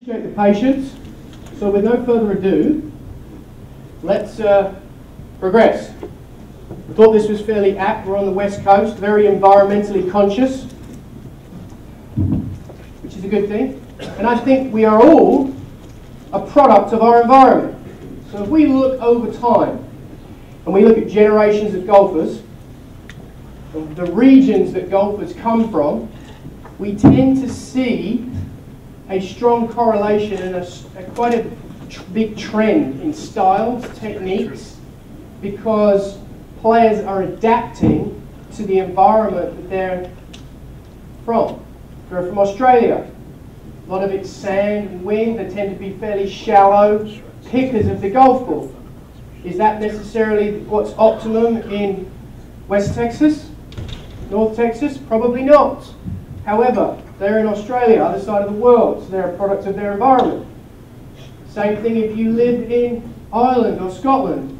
Appreciate the patience. So with no further ado, let's progress. I thought this was fairly apt. We're on the West Coast, very environmentally conscious, which is a good thing. And I think we are all a product of our environment. So if we look over time, and we look at generations of golfers, the regions that golfers come from, we tend to see a strong correlation and quite a big trend in styles, techniques, because players are adapting to the environment that they're from. They're from Australia. A lot of it's sand and wind. They tend to be fairly shallow pickers of the golf ball. Is that necessarily what's optimum in West Texas? North Texas? Probably not. However, they're in Australia, other side of the world, so they're a product of their environment. Same thing if you live in Ireland or Scotland.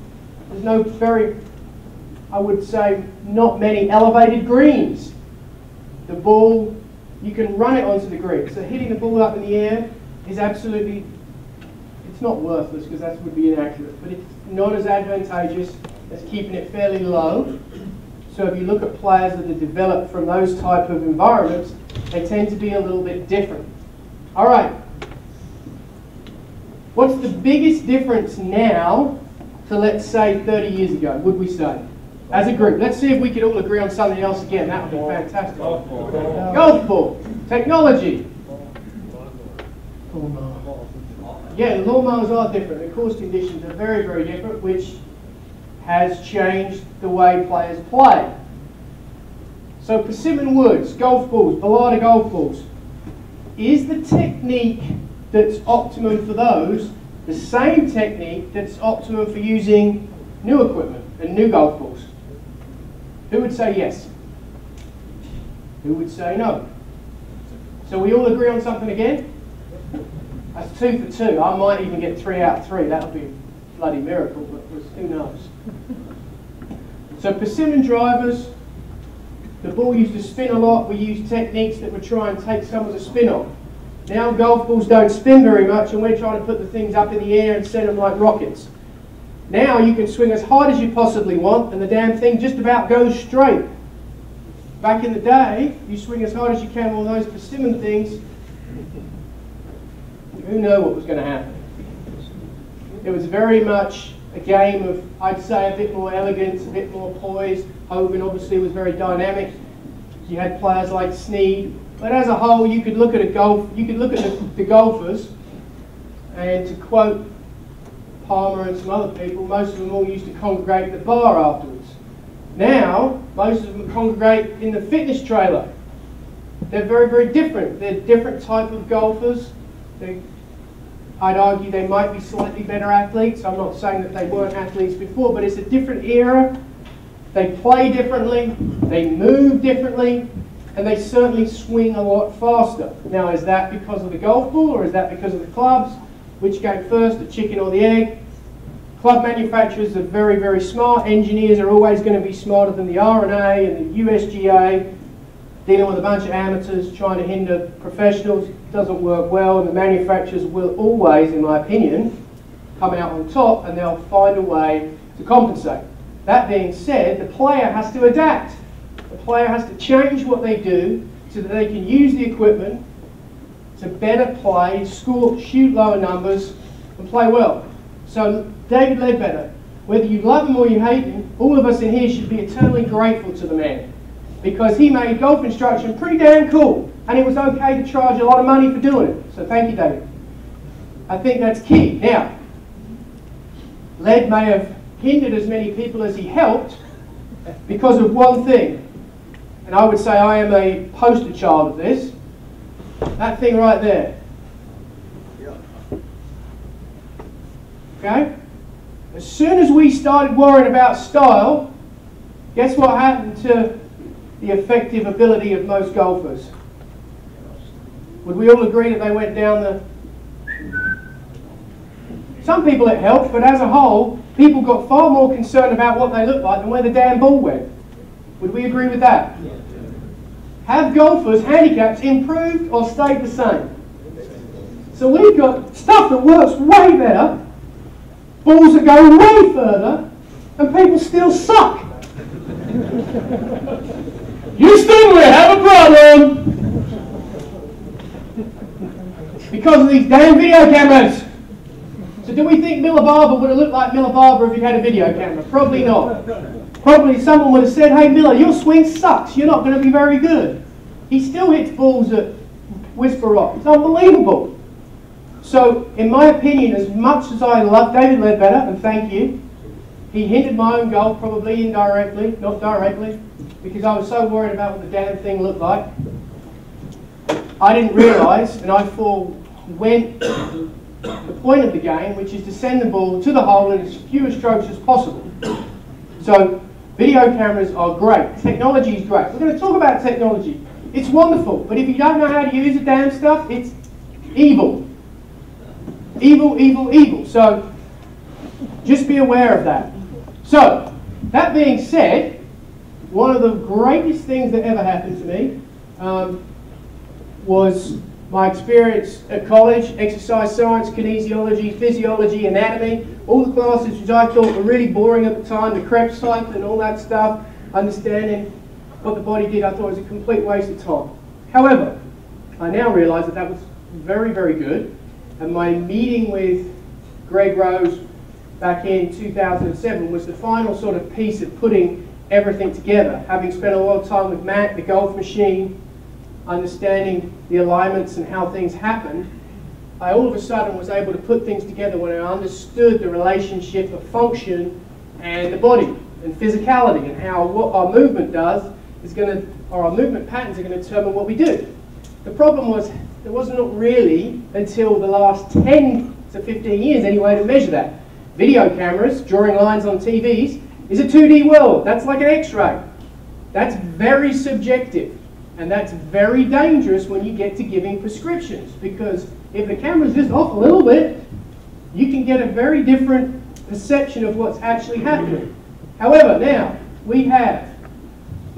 There's no I would say, not many elevated greens. The ball, you can run it onto the green. So hitting the ball up in the air is absolutely, it's not worthless because that would be inaccurate, but it's not as advantageous as keeping it fairly low. So if you look at players that are developed from those type of environments, they tend to be a little bit different. All right. What's the biggest difference now to, let's say, 30 years ago, would we say? As a group. Let's see if we could all agree on something else again. That would be fantastic. Golf ball. Golf ball. Technology. Yeah, the lawnmowers are different. The course conditions are very, very different, which has changed the way players play. So persimmon woods, golf balls, Bellada golf balls. Is the technique that's optimum for those the same technique that's optimum for using new equipment and new golf balls? Who would say yes? Who would say no? So we all agree on something again? That's 2 for 2. I might even get 3 out of 3. That would be a bloody miracle, but who knows? So persimmon drivers, the ball used to spin a lot. We used techniques that would try and take some of the spin off. Now golf balls don't spin very much, and we're trying to put the things up in the air and send them like rockets. Now you can swing as hard as you possibly want, and the damn thing just about goes straight. Back in the day, you swing as hard as you can on those persimmon things, who knew what was going to happen? It was very much a game of, I'd say, a bit more elegance, a bit more poise. Hogan obviously was very dynamic. You had players like Snead. But as a whole, you could look at the golfers, and to quote Palmer and some other people, most of them all used to congregate at the bar afterwards. Now, most of them congregate in the fitness trailer. They're very, very different. They're different type of golfers. I'd argue they might be slightly better athletes. I'm not saying that they weren't athletes before, but it's a different era. They play differently, they move differently, and they certainly swing a lot faster. Now, is that because of the golf ball, or is that because of the clubs? Which came first, the chicken or the egg? Club manufacturers are very, very smart. Engineers are always going to be smarter than the R&A and the USGA. Dealing with a bunch of amateurs trying to hinder professionals doesn't work well, and the manufacturers will always, in my opinion, come out on top, and they'll find a way to compensate. That being said, the player has to adapt. The player has to change what they do so that they can use the equipment to better play, score, shoot lower numbers, and play well. So David Ledbetter, whether you love him or you hate him, all of us in here should be eternally grateful to the man, because he made golf instruction pretty damn cool, and it was okay to charge a lot of money for doing it. So thank you, David. I think that's key. Now, Led may have hindered as many people as he helped because of one thing, and I would say I am a poster child of this. That thing right there. Okay? As soon as we started worrying about style, guess what happened to the effective ability of most golfers? Would we all agree that they went down the... Some people it helped, but as a whole, people got far more concerned about what they looked like than where the damn ball went. Would we agree with that? Have golfers' handicaps improved or stayed the same? So we've got stuff that works way better, balls that go way further, and people still suck. Houston, we have a problem! Because of these damn video cameras. So do we think Miller Barber would have looked like Miller Barber if he'd had a video camera? Probably not. Probably someone would have said, hey Miller, your swing sucks, you're not going to be very good. He still hits balls at Whisper Rock. It's unbelievable. So, in my opinion, as much as I love David Ledbetter, and thank you, he hindered my own goal, probably indirectly, not directly, because I was so worried about what the damn thing looked like. I didn't realise, and I forewent the point of the game, which is to send the ball to the hole in as few strokes as possible. So, video cameras are great. Technology is great. We're going to talk about technology. It's wonderful, but if you don't know how to use the damn stuff, it's evil. Evil, evil, evil. So, just be aware of that. So, that being said, one of the greatest things that ever happened to me was my experience at college, exercise science, kinesiology, physiology, anatomy, all the classes which I thought were really boring at the time, the Krebs cycle and all that stuff, understanding what the body did, I thought was a complete waste of time. However, I now realise that that was very, very good, and my meeting with Greg Rose back in 2007 was the final sort of piece of putting everything together, having spent a lot of time with Matt, the golf machine, understanding the alignments and how things happen. I all of a sudden was able to put things together when I understood the relationship of function and the body and physicality, and how what our movement does is going to, or our movement patterns are going to determine what we do. The problem was there wasn't really until the last 10 to 15 years anyway to measure that. Video cameras, drawing lines on TVs, is a 2D world. That's like an X-ray. That's very subjective. And that's very dangerous when you get to giving prescriptions, because if the camera's just off a little bit, you can get a very different perception of what's actually happening. However, now we have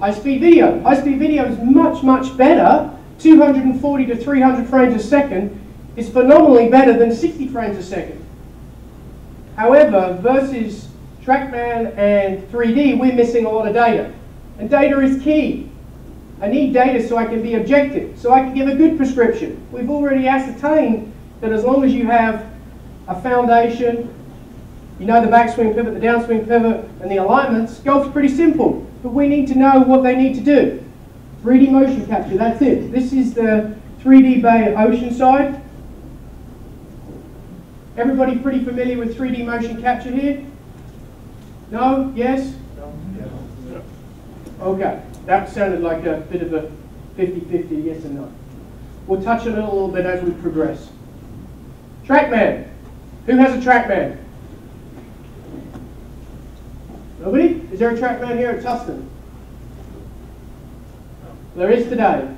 high-speed video. High-speed video is much, much better. 240 to 300 frames a second is phenomenally better than 60 frames a second. However, versus TrackMan and 3D, we're missing a lot of data. And data is key. I need data so I can be objective, so I can give a good prescription. We've already ascertained that as long as you have a foundation, you know the backswing pivot, the downswing pivot, and the alignments, golf's pretty simple. But we need to know what they need to do. 3D motion capture, that's it. This is the 3D bay at Oceanside. Everybody pretty familiar with 3D motion capture here? No? Yes? No. Okay. That sounded like a bit of a 50-50 yes and no. We'll touch on it a little bit as we progress. TrackMan. Who has a TrackMan? Nobody? Is there a TrackMan here at Tustin? There is today.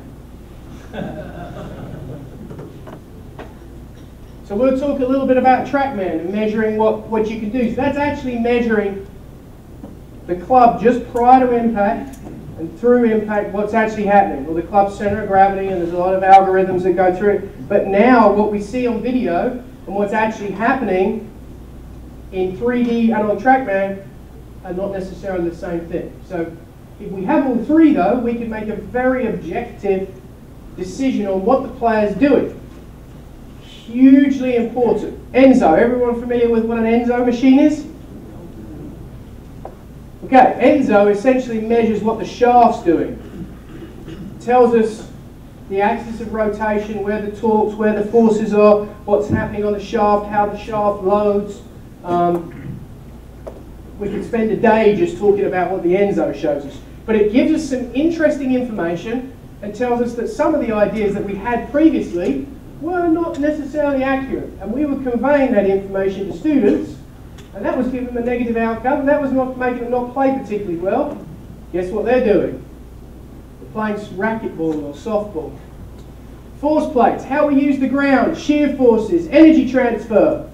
So we'll talk a little bit about TrackMan and measuring what you can do. So that's actually measuring the club just prior to impact and through impact, what's actually happening. Well, the club's center of gravity, and there's a lot of algorithms that go through it. But now, what we see on video and what's actually happening in 3D and on TrackMan are not necessarily the same thing. So, if we have all three, though, we can make a very objective decision on what the player's doing. Hugely important. Enzo. Everyone familiar with what an Enzo machine is? Okay, Enzo essentially measures what the shaft's doing. Tells us the axis of rotation, where the torques, where the forces are, what's happening on the shaft, how the shaft loads. We could spend a day just talking about what the Enzo shows us. But it gives us some interesting information and tells us that some of the ideas that we had previously were not necessarily accurate. And we were conveying that information to students, and that was giving them a negative outcome, and that was not making them not play particularly well. Guess what they're doing? They're playing racquetball or softball. Force plates, how we use the ground, shear forces, energy transfer.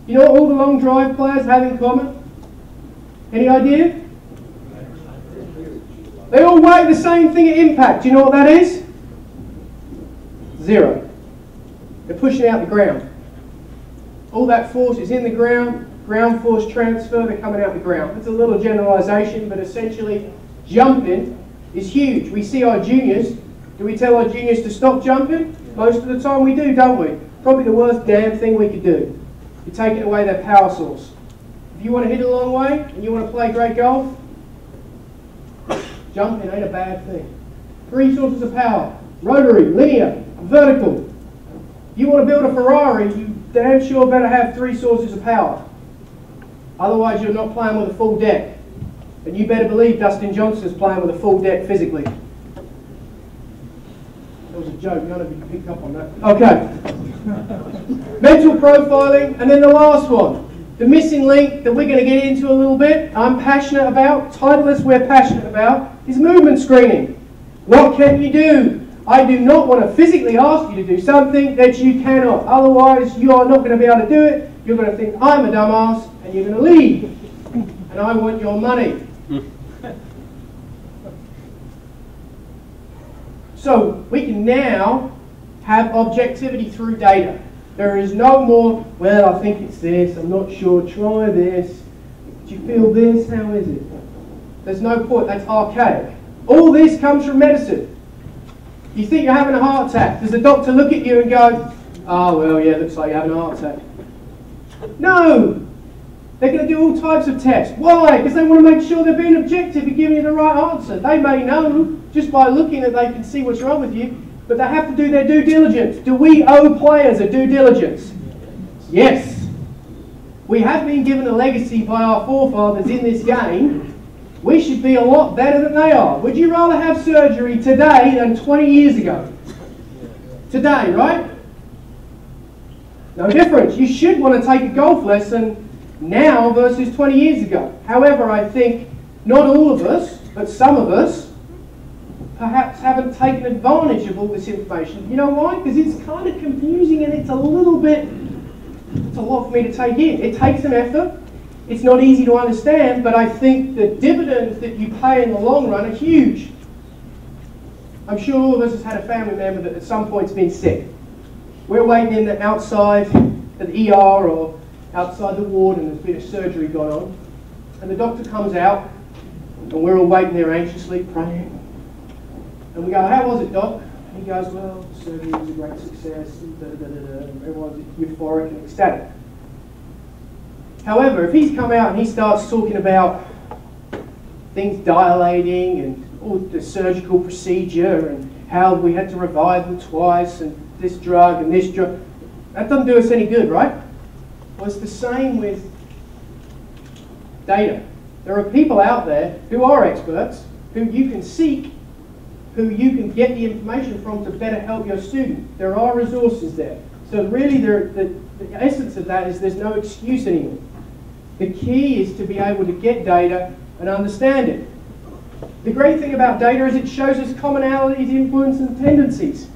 You know what all the long drive players have in common? Any idea? They all weigh the same thing at impact. Do you know what that is? 0. They're pushing out the ground. All that force is in the ground force transfer, they're coming out the ground. It's a little generalisation, but essentially jumping is huge. We see our juniors. Do we tell our juniors to stop jumping? Most of the time we do, don't we? Probably the worst damn thing we could do. You're taking away their power source. If you want to hit a long way and you want to play great golf, jumping ain't a bad thing. 3 sources of power: rotary, linear, vertical. If you want to build a Ferrari, you damn sure better have 3 sources of power. Otherwise you're not playing with a full deck. And you better believe Tustin Johnson's playing with a full deck physically. That was a joke, none of you picked up on that. Okay. Mental profiling, and then the last one. The missing link that we're going to get into a little bit, I'm passionate about, Titleist we're passionate about, is movement screening. What can you do? I do not want to physically ask you to do something that you cannot. Otherwise, you are not going to be able to do it. You're going to think I'm a dumbass, and you're going to leave. And I want your money. So we can now have objectivity through data. There is no more, well, I think it's this, I'm not sure, try this. Do you feel this? How is it? There's no point, that's archaic. All this comes from medicine. You think you're having a heart attack. Does the doctor look at you and go, oh, well, yeah, looks like you're having a heart attack? No! They're going to do all types of tests. Why? Because they want to make sure they're being objective and giving you the right answer. They may know, just by looking that they can see what's wrong with you, but they have to do their due diligence. Do we owe players a due diligence? Yes. We have been given a legacy by our forefathers in this game. We should be a lot better than they are. Would you rather have surgery today than 20 years ago? Today, right? No difference. You should want to take a golf lesson now versus 20 years ago. However, I think not all of us, but some of us, perhaps haven't taken advantage of all this information. You know why? Because it's kind of confusing and it's a little bit, it's a lot for me to take in. It takes some effort. It's not easy to understand, but I think the dividends that you pay in the long run are huge. I'm sure all of us has had a family member that at some point's been sick. We're waiting in the outside at the ER or outside the ward and there's been a surgery gone on. And the doctor comes out and we're all waiting there anxiously, praying. And we go, how was it, Doc? And he goes, well, the surgery was a great success. And everyone's euphoric and ecstatic. However, if he's come out and he starts talking about things dilating and all the surgical procedure and how we had to revive them twice and this drug and this drug, that doesn't do us any good, right? Well, it's the same with data. There are people out there who are experts, who you can seek, who you can get the information from to better help your student. There are resources there. So really the essence of that is there's no excuse anymore. The key is to be able to get data and understand it. The great thing about data is it shows us commonalities, influence, and tendencies.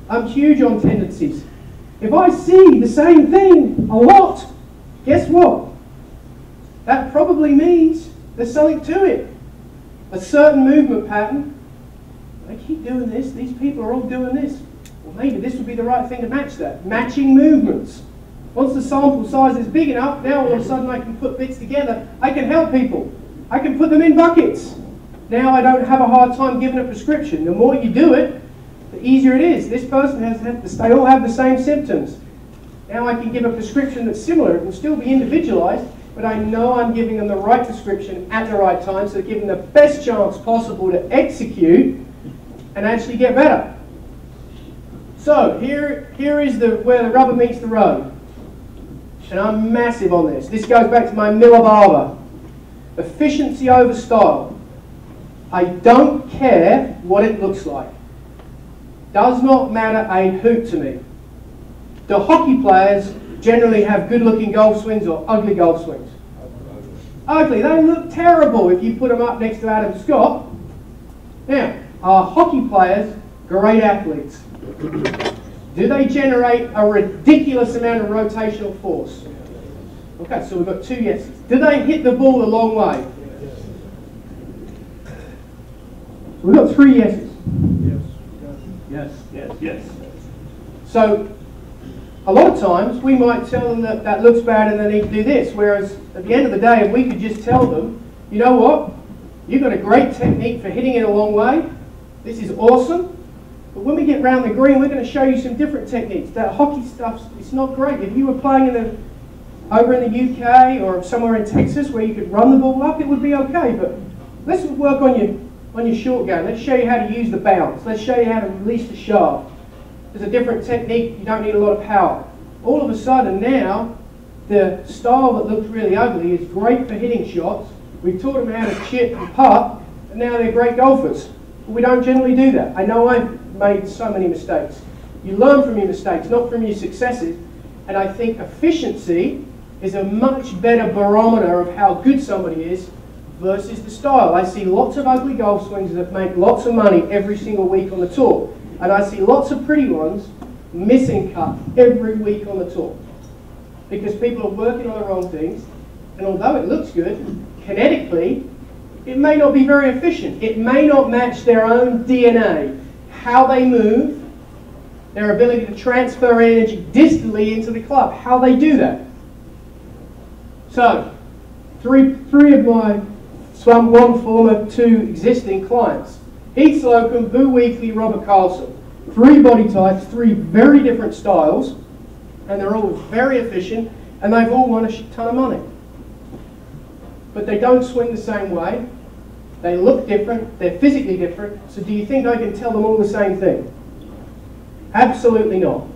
I'm huge on tendencies. If I see the same thing a lot, guess what? That probably means there's something to it. A certain movement pattern. They keep doing this, these people are all doing this. Well, maybe this would be the right thing to match that. Matching movements. Once the sample size is big enough, now all of a sudden I can put bits together. I can help people. I can put them in buckets. Now I don't have a hard time giving a prescription. The more you do it, the easier it is. This person they all have the same symptoms. Now I can give a prescription that's similar. It can still be individualized, but I know I'm giving them the right prescription at the right time, so giving them the best chance possible to execute and actually get better. So here is where the rubber meets the road. And I'm massive on this. This goes back to my Miller Barber. Efficiency over style. I don't care what it looks like. Does not matter a hoot to me. The hockey players generally have good-looking golf swings or ugly golf swings. Ugly. They look terrible if you put them up next to Adam Scott. Now, are hockey players great athletes? Do they generate a ridiculous amount of rotational force? Okay, so we've got 2 yeses. Do they hit the ball a long way? We've got 3 yeses. Yes. Yes. So a lot of times we might tell them that that looks bad and they need to do this, whereas at the end of the day, if we could just tell them, you know what, you've got a great technique for hitting it a long way, this is awesome, but when we get round the green, we're going to show you some different techniques. That hockey stuff, it's not great. If you were playing over in the UK or somewhere in Texas where you could run the ball up, it would be okay, but let's work on your short game. Let's show you how to use the bounce. Let's show you how to release the shaft. There's a different technique. You don't need a lot of power. All of a sudden now, the style that looked really ugly is great for hitting shots. We've taught them how to chip and putt, and now they're great golfers. But we don't generally do that. I know I've made so many mistakes. You learn from your mistakes, not from your successes. And I think efficiency is a much better barometer of how good somebody is versus the style. I see lots of ugly golf swings that make lots of money every single week on the tour. And I see lots of pretty ones missing cut every week on the tour. Because people are working on the wrong things, and although it looks good, kinetically, it may not be very efficient. It may not match their own DNA, how they move, their ability to transfer energy distantly into the club, how they do that. So, three of my, one former, two existing clients. Heath Slocum, Boo Weekly, Robert Carlson. 3 body types, 3 very different styles, and they're all very efficient, and they've all won a shit ton of money. But they don't swing the same way, they look different, they're physically different, so do you think I can tell them all the same thing? Absolutely not.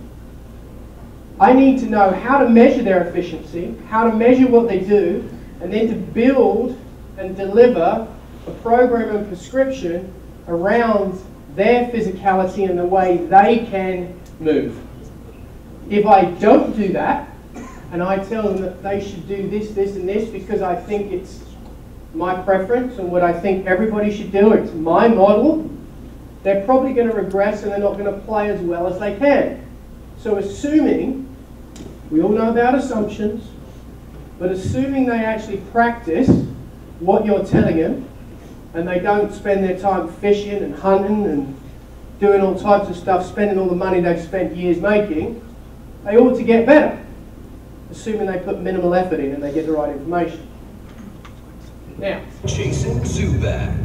I need to know how to measure their efficiency, how to measure what they do, and then to build and deliver a program and prescription around their physicality and the way they can move. If I don't do that, and I tell them that they should do this, this, and this because I think it's my preference and what I think everybody should do, it's my model, they're probably going to regress and they're not going to play as well as they can. So assuming, we all know about assumptions, but assuming they actually practice what you're telling them, and they don't spend their time fishing and hunting and doing all types of stuff, spending all the money they've spent years making, they ought to get better, assuming they put minimal effort in and they get the right information. Now, Jason Zubak.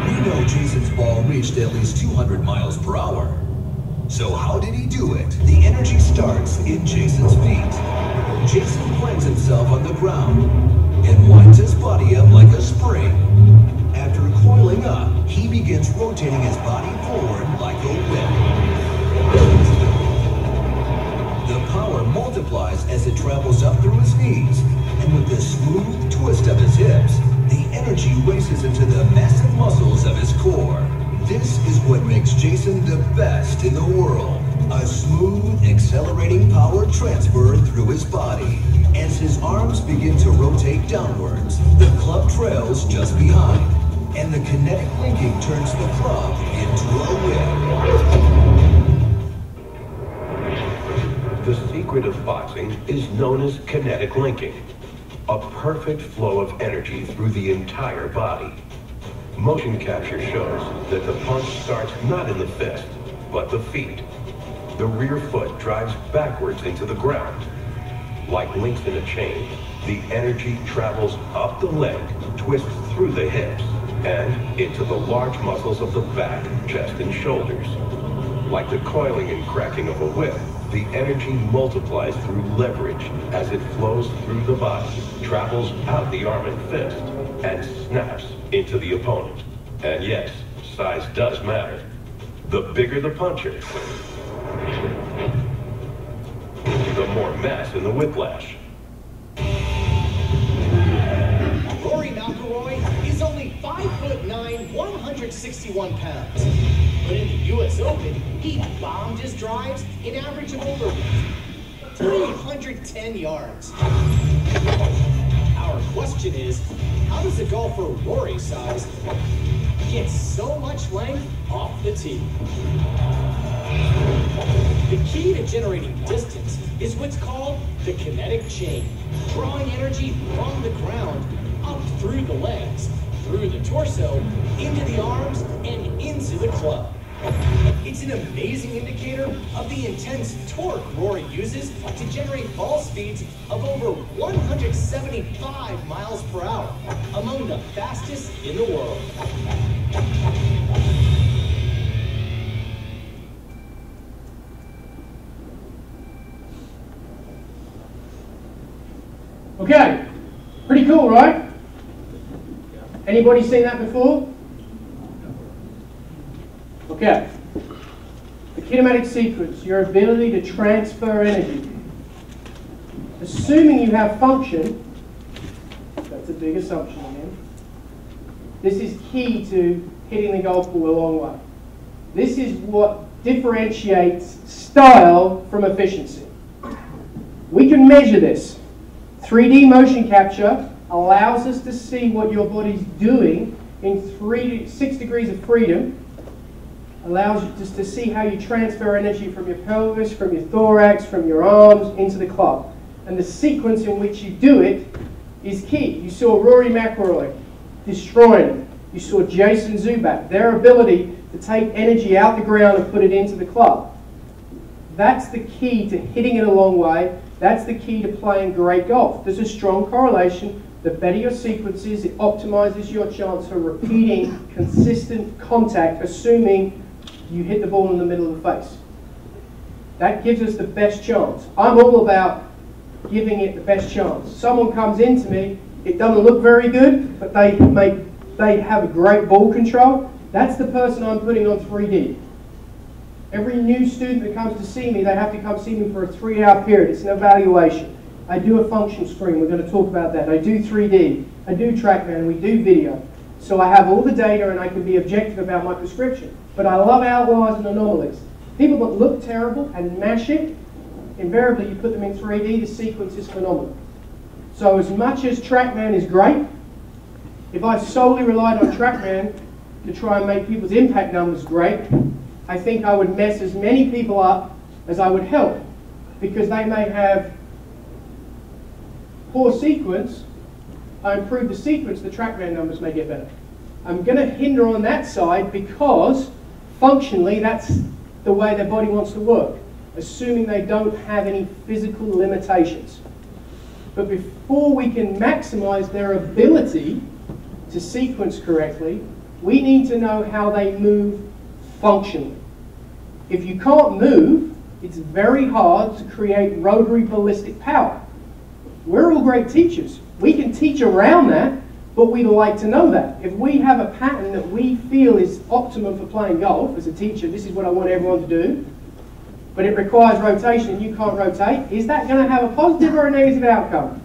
We know Jason's ball reached at least 200 miles per hour. So how did he do it? The energy starts in Jason's feet. Jason plants himself on the ground and winds his body up like a spring. After coiling up, he begins rotating his body forward like a whip. The power multiplies as it travels up through his knees, and with the smooth twist of his hips, the energy races into the massive muscles of his core. This is what makes Jason the best in the world. A smooth, accelerating power transfer through his body. As his arms begin to rotate downwards, the club trails just behind, and the kinetic linking turns the club into a whip. The secret of boxing is known as kinetic linking, a perfect flow of energy through the entire body. Motion capture shows that the punch starts not in the fist, but the feet. The rear foot drives backwards into the ground. Like links in a chain, the energy travels up the leg, twists through the hips, and into the large muscles of the back, chest, and shoulders. Like the coiling and cracking of a whip, the energy multiplies through leverage as it flows through the body, travels out the arm and fist, and snaps into the opponent. And yes, size does matter. The bigger the puncher, the more mass in the whiplash. Rory McIlroy is only 5'9", 161 pounds. But in the US Open, he bombed his drives an average of over 310 yards. Our question is, how does a golfer Rory's size get so much length off the tee? The key to generating distance is what's called the kinetic chain, drawing energy from the ground up through the legs, through the torso, into the arms, and into the club. It's an amazing indicator of the intense torque Rory uses to generate ball speeds of over 175 miles per hour, among the fastest in the world. Okay, pretty cool, right? Anybody seen that before? Okay. The kinematic sequence, your ability to transfer energy. Assuming you have function, that's a big assumption again, this is key to hitting the golf ball a long way. This is what differentiates style from efficiency. We can measure this. 3D motion capture allows us to see what your body's doing in 6 degrees of freedom. Allows you just to see how you transfer energy from your pelvis, from your thorax, from your arms into the club. And the sequence in which you do it is key. You saw Rory McIlroy destroying it. You saw Jason Zuback, their ability to take energy out the ground and put it into the club. That's the key to hitting it a long way. That's the key to playing great golf. There's a strong correlation. The better your sequence is, it optimizes your chance for repeating consistent contact, assuming you hit the ball in the middle of the face. That gives us the best chance. I'm all about giving it the best chance. Someone comes into me, it doesn't look very good, but they have a great ball control. That's the person I'm putting on 3D. Every new student that comes to see me, they have to come see me for a 3-hour period. It's an evaluation. I do a function screen. We're going to talk about that. I do 3D. I do TrackMan. We do video. So I have all the data and I can be objective about my prescription. But I love outliers and anomalies. People that look terrible and mash it, invariably you put them in 3D, the sequence is phenomenal. So as much as TrackMan is great, if I solely relied on TrackMan to try and make people's impact numbers great, I think I would mess as many people up as I would help, because they may have poor sequence. I improve the sequence, the TrackMan numbers may get better. I'm going to hinder on that side because functionally that's the way their body wants to work, assuming they don't have any physical limitations. But before we can maximize their ability to sequence correctly, we need to know how they move functionally. If you can't move, it's very hard to create rotary ballistic power. We're all great teachers. We can teach around that, but we'd like to know that. If we have a pattern that we feel is optimum for playing golf, as a teacher, this is what I want everyone to do, but it requires rotation and you can't rotate, is that going to have a positive or a negative outcome?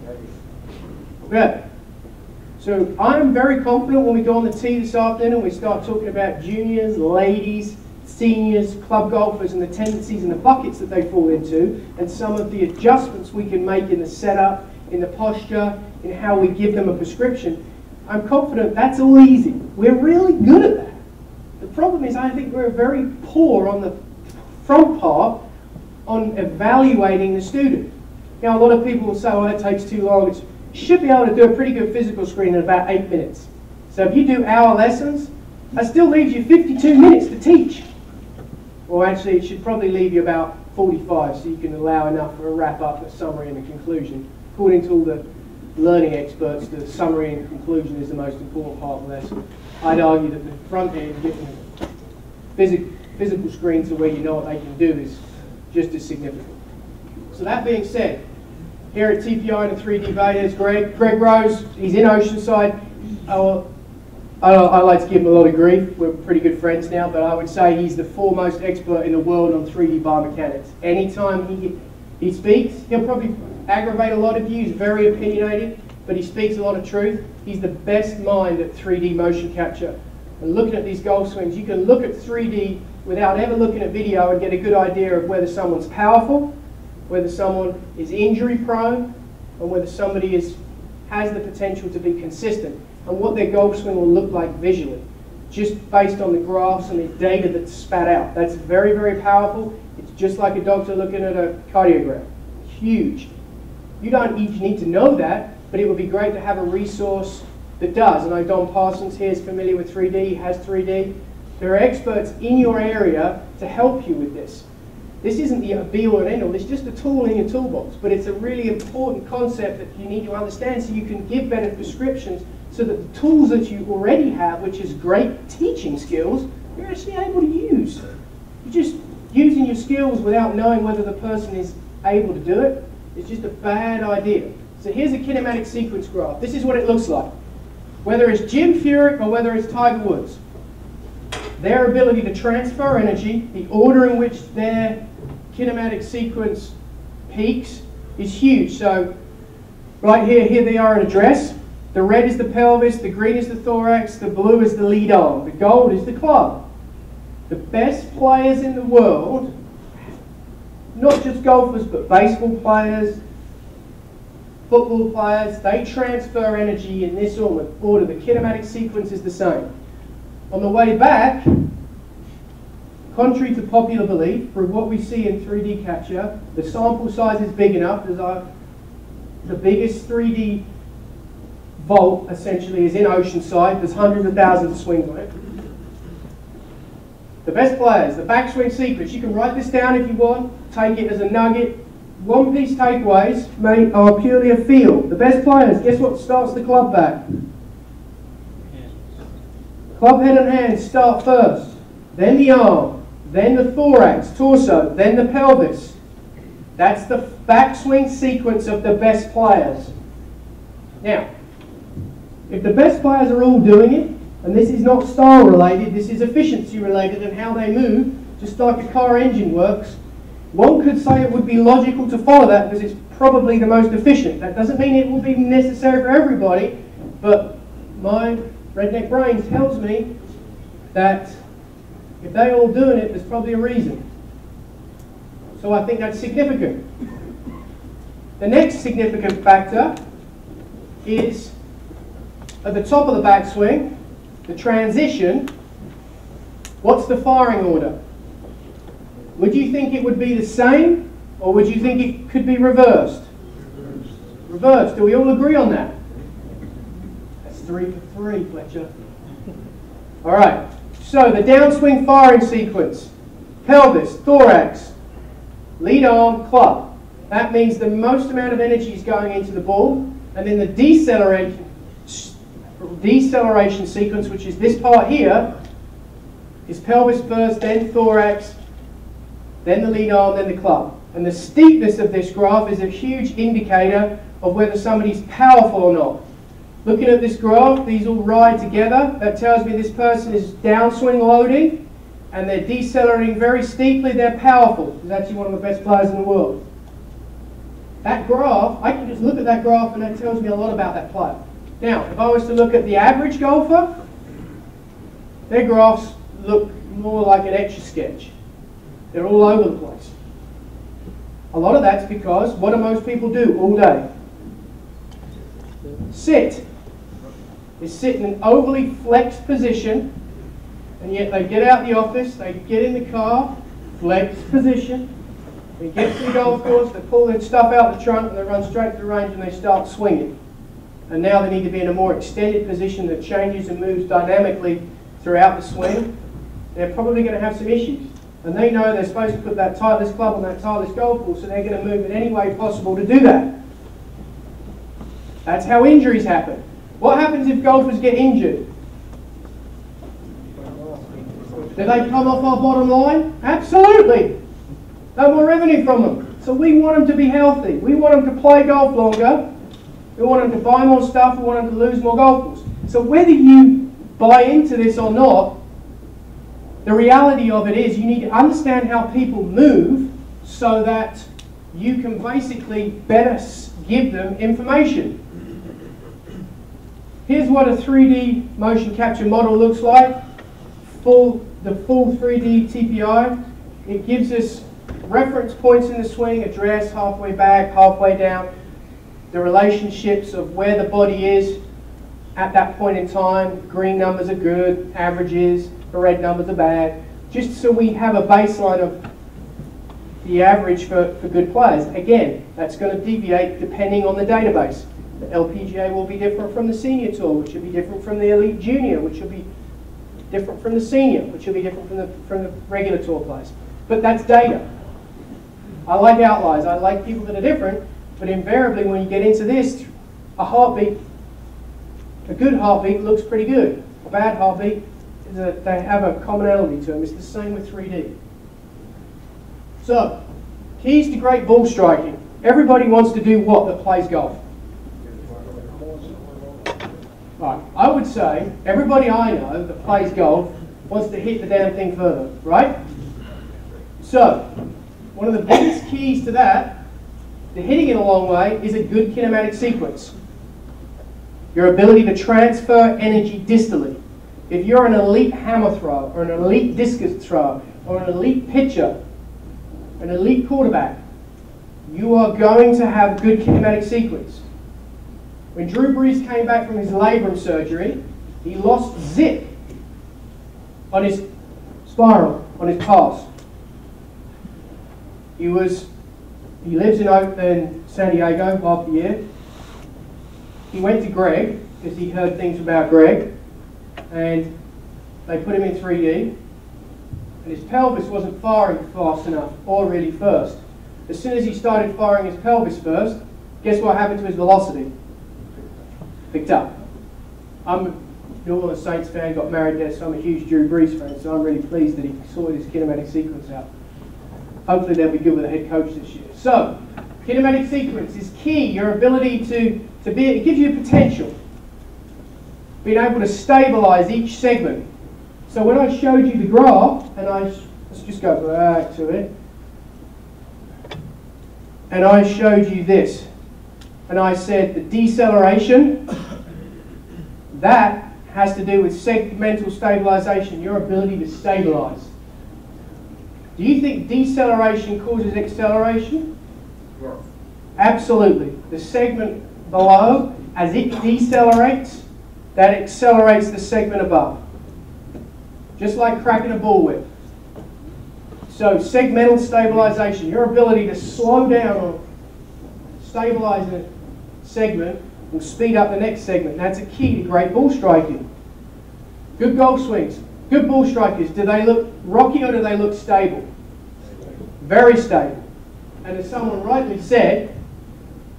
Good. So I'm very confident when we go on the tee this afternoon and we start talking about juniors, ladies, seniors, club golfers, and the tendencies and the buckets that they fall into, and some of the adjustments we can make in the setup, in the posture, in how we give them a prescription. I'm confident that's all easy. We're really good at that. The problem is I think we're very poor on the front part on evaluating the student. You know, a lot of people will say, well, that takes too long. You should be able to do a pretty good physical screen in about 8 minutes. So if you do hour lessons, that still leaves you 52 minutes to teach. Or actually, it should probably leave you about 45, so you can allow enough for a wrap-up, a summary, and a conclusion. According to all the learning experts, the summary and conclusion is the most important part of the lesson. I'd argue that the front end, getting the physical screen to where you know what they can do, is just as significant. So that being said, here at TPI and the 3D Beta is Greg. Greg Rose, he's in Oceanside. I like to give him a lot of grief. We're pretty good friends now, but I would say he's the foremost expert in the world on 3D biomechanics. Anytime he speaks, he'll probably aggravate a lot of you. He's very opinionated, but he speaks a lot of truth. He's the best mind at 3D motion capture. And looking at these golf swings, you can look at 3D without ever looking at video and get a good idea of whether someone's powerful, whether someone is injury prone, and whether somebody has the potential to be consistent, and what their golf swing will look like visually, just based on the graphs and the data that's spat out. That's very, very powerful. It's just like a doctor looking at a cardiogram. Huge. You don't each need to know that, but it would be great to have a resource that does. And I know Don Parsons here is familiar with 3D, he has 3D. There are experts in your area to help you with this. This isn't the be-all and end-all, it's just a tool in your toolbox, but it's a really important concept that you need to understand so you can give better prescriptions so that the tools that you already have, which is great teaching skills, you're actually able to use. You're just using your skills without knowing whether the person is able to do it. It's just a bad idea. So here's a kinematic sequence graph. This is what it looks like. Whether it's Jim Furyk or whether it's Tiger Woods, their ability to transfer energy, the order in which their kinematic sequence peaks is huge. So right here they are at address. The red is the pelvis, the green is the thorax, the blue is the lead arm, the gold is the club. The best players in the world, not just golfers but baseball players, football players, they transfer energy in this order. The kinematic sequence is the same. On the way back, contrary to popular belief, for what we see in 3D capture, the sample size is big enough. The biggest 3D vault, essentially, is in Oceanside. There's hundreds of thousands of swings on it. The best players, the backswing sequence, you can write this down if you want, take it as a nugget. One-piece takeaways are purely a feel. The best players, guess what starts the club back? Club head and hands start first, then the arm, then the thorax, torso, then the pelvis. That's the backswing sequence of the best players. Now, if the best players are all doing it, and this is not style related, this is efficiency related and how they move, just like a car engine works, one could say it would be logical to follow that because it's probably the most efficient. That doesn't mean it will be necessary for everybody, but my redneck brain tells me that if they're all doing it, there's probably a reason. So I think that's significant. The next significant factor is at the top of the backswing, the transition. What's the firing order? Would you think it would be the same, or would you think it could be reversed? Reversed. Do we all agree on that? That's 3 for 3, Fletcher. All right. So the downswing firing sequence: pelvis, thorax, lead arm, club. That means the most amount of energy is going into the ball, and then the deceleration sequence, which is this part here, is pelvis first, then thorax, then the lead arm, then the club. And the steepness of this graph is a huge indicator of whether somebody's powerful or not. Looking at this graph, these all ride together. That tells me this person is downswing loading, and they're decelerating very steeply. They're powerful. He's actually one of the best players in the world. That graph, I can just look at that graph and that tells me a lot about that player. Now, if I was to look at the average golfer, their graphs look more like an Etch-a-Sketch. They're all over the place. A lot of that's because what do most people do all day? Sit. They sit in an overly flexed position, and yet they get out the office, they get in the car, flexed position, they get to the golf course, they pull their stuff out the trunk, and they run straight to the range and they start swinging. And now they need to be in a more extended position that changes and moves dynamically throughout the swing. They're probably going to have some issues. And they know they're supposed to put that Titleist club on that Titleist golf ball, so they're going to move in any way possible to do that. That's how injuries happen. What happens if golfers get injured? Do they come off our bottom line? Absolutely. No more revenue from them. So we want them to be healthy. We want them to play golf longer. We want them to buy more stuff. We want them to lose more golf balls. So whether you buy into this or not, the reality of it is you need to understand how people move so that you can basically better give them information. Here's what a 3D motion capture model looks like. The full 3D TPI. It gives us reference points in the swing, address, halfway back, halfway down, the relationships of where the body is at that point in time. Green numbers are good, averages, the red numbers are bad, just so we have a baseline of the average for good players. Again, that's going to deviate depending on the database. The LPGA will be different from the Senior Tour, which will be different from the Elite Junior, which will be different from the senior, which will be different from the regular tour players. But that's data. I like outliers. I like people that are different, but invariably when you get into this, a heartbeat, a good heartbeat looks pretty good. A bad heartbeat, they have a commonality to them. It's the same with 3D. So, keys to great ball striking. Everybody wants to do what that plays golf? Right. I would say everybody I know that plays golf wants to hit the damn thing further, right? So, one of the biggest keys to that, to hitting it a long way, is a good kinematic sequence. Your ability to transfer energy distally. If you're an elite hammer thrower, or an elite discus thrower, or an elite pitcher, an elite quarterback, you are going to have good kinematic sequence. When Drew Brees came back from his labrum surgery, he lost zip on his spiral, on his pass. He lives in San Diego half the year. He went to Greg, because he heard things about Greg, and they put him in 3D, and his pelvis wasn't firing fast enough, or really first. As soon as he started firing his pelvis first, guess what happened to his velocity? Picked up. I'm a New Orleans Saints fan, got married there, so I'm a huge Drew Brees fan, so I'm really pleased that he sorted his kinematic sequence out. Hopefully they'll be good with the head coach this year. So, kinematic sequence is key. Your ability to be, it gives you potential. Being able to stabilize each segment. So when I showed you the graph, and let's just go back to it, and I showed you this, and I said the deceleration, that has to do with segmental stabilization, your ability to stabilize. Do you think deceleration causes acceleration? Yes. Absolutely. The segment below, as it decelerates, that accelerates the segment above. Just like cracking a bullwhip. So segmental stabilization, your ability to slow down or stabilize a segment will speed up the next segment. That's a key to great ball striking. Good golf swings. Good ball strikers, do they look rocky or do they look stable? Very stable. And as someone rightly said,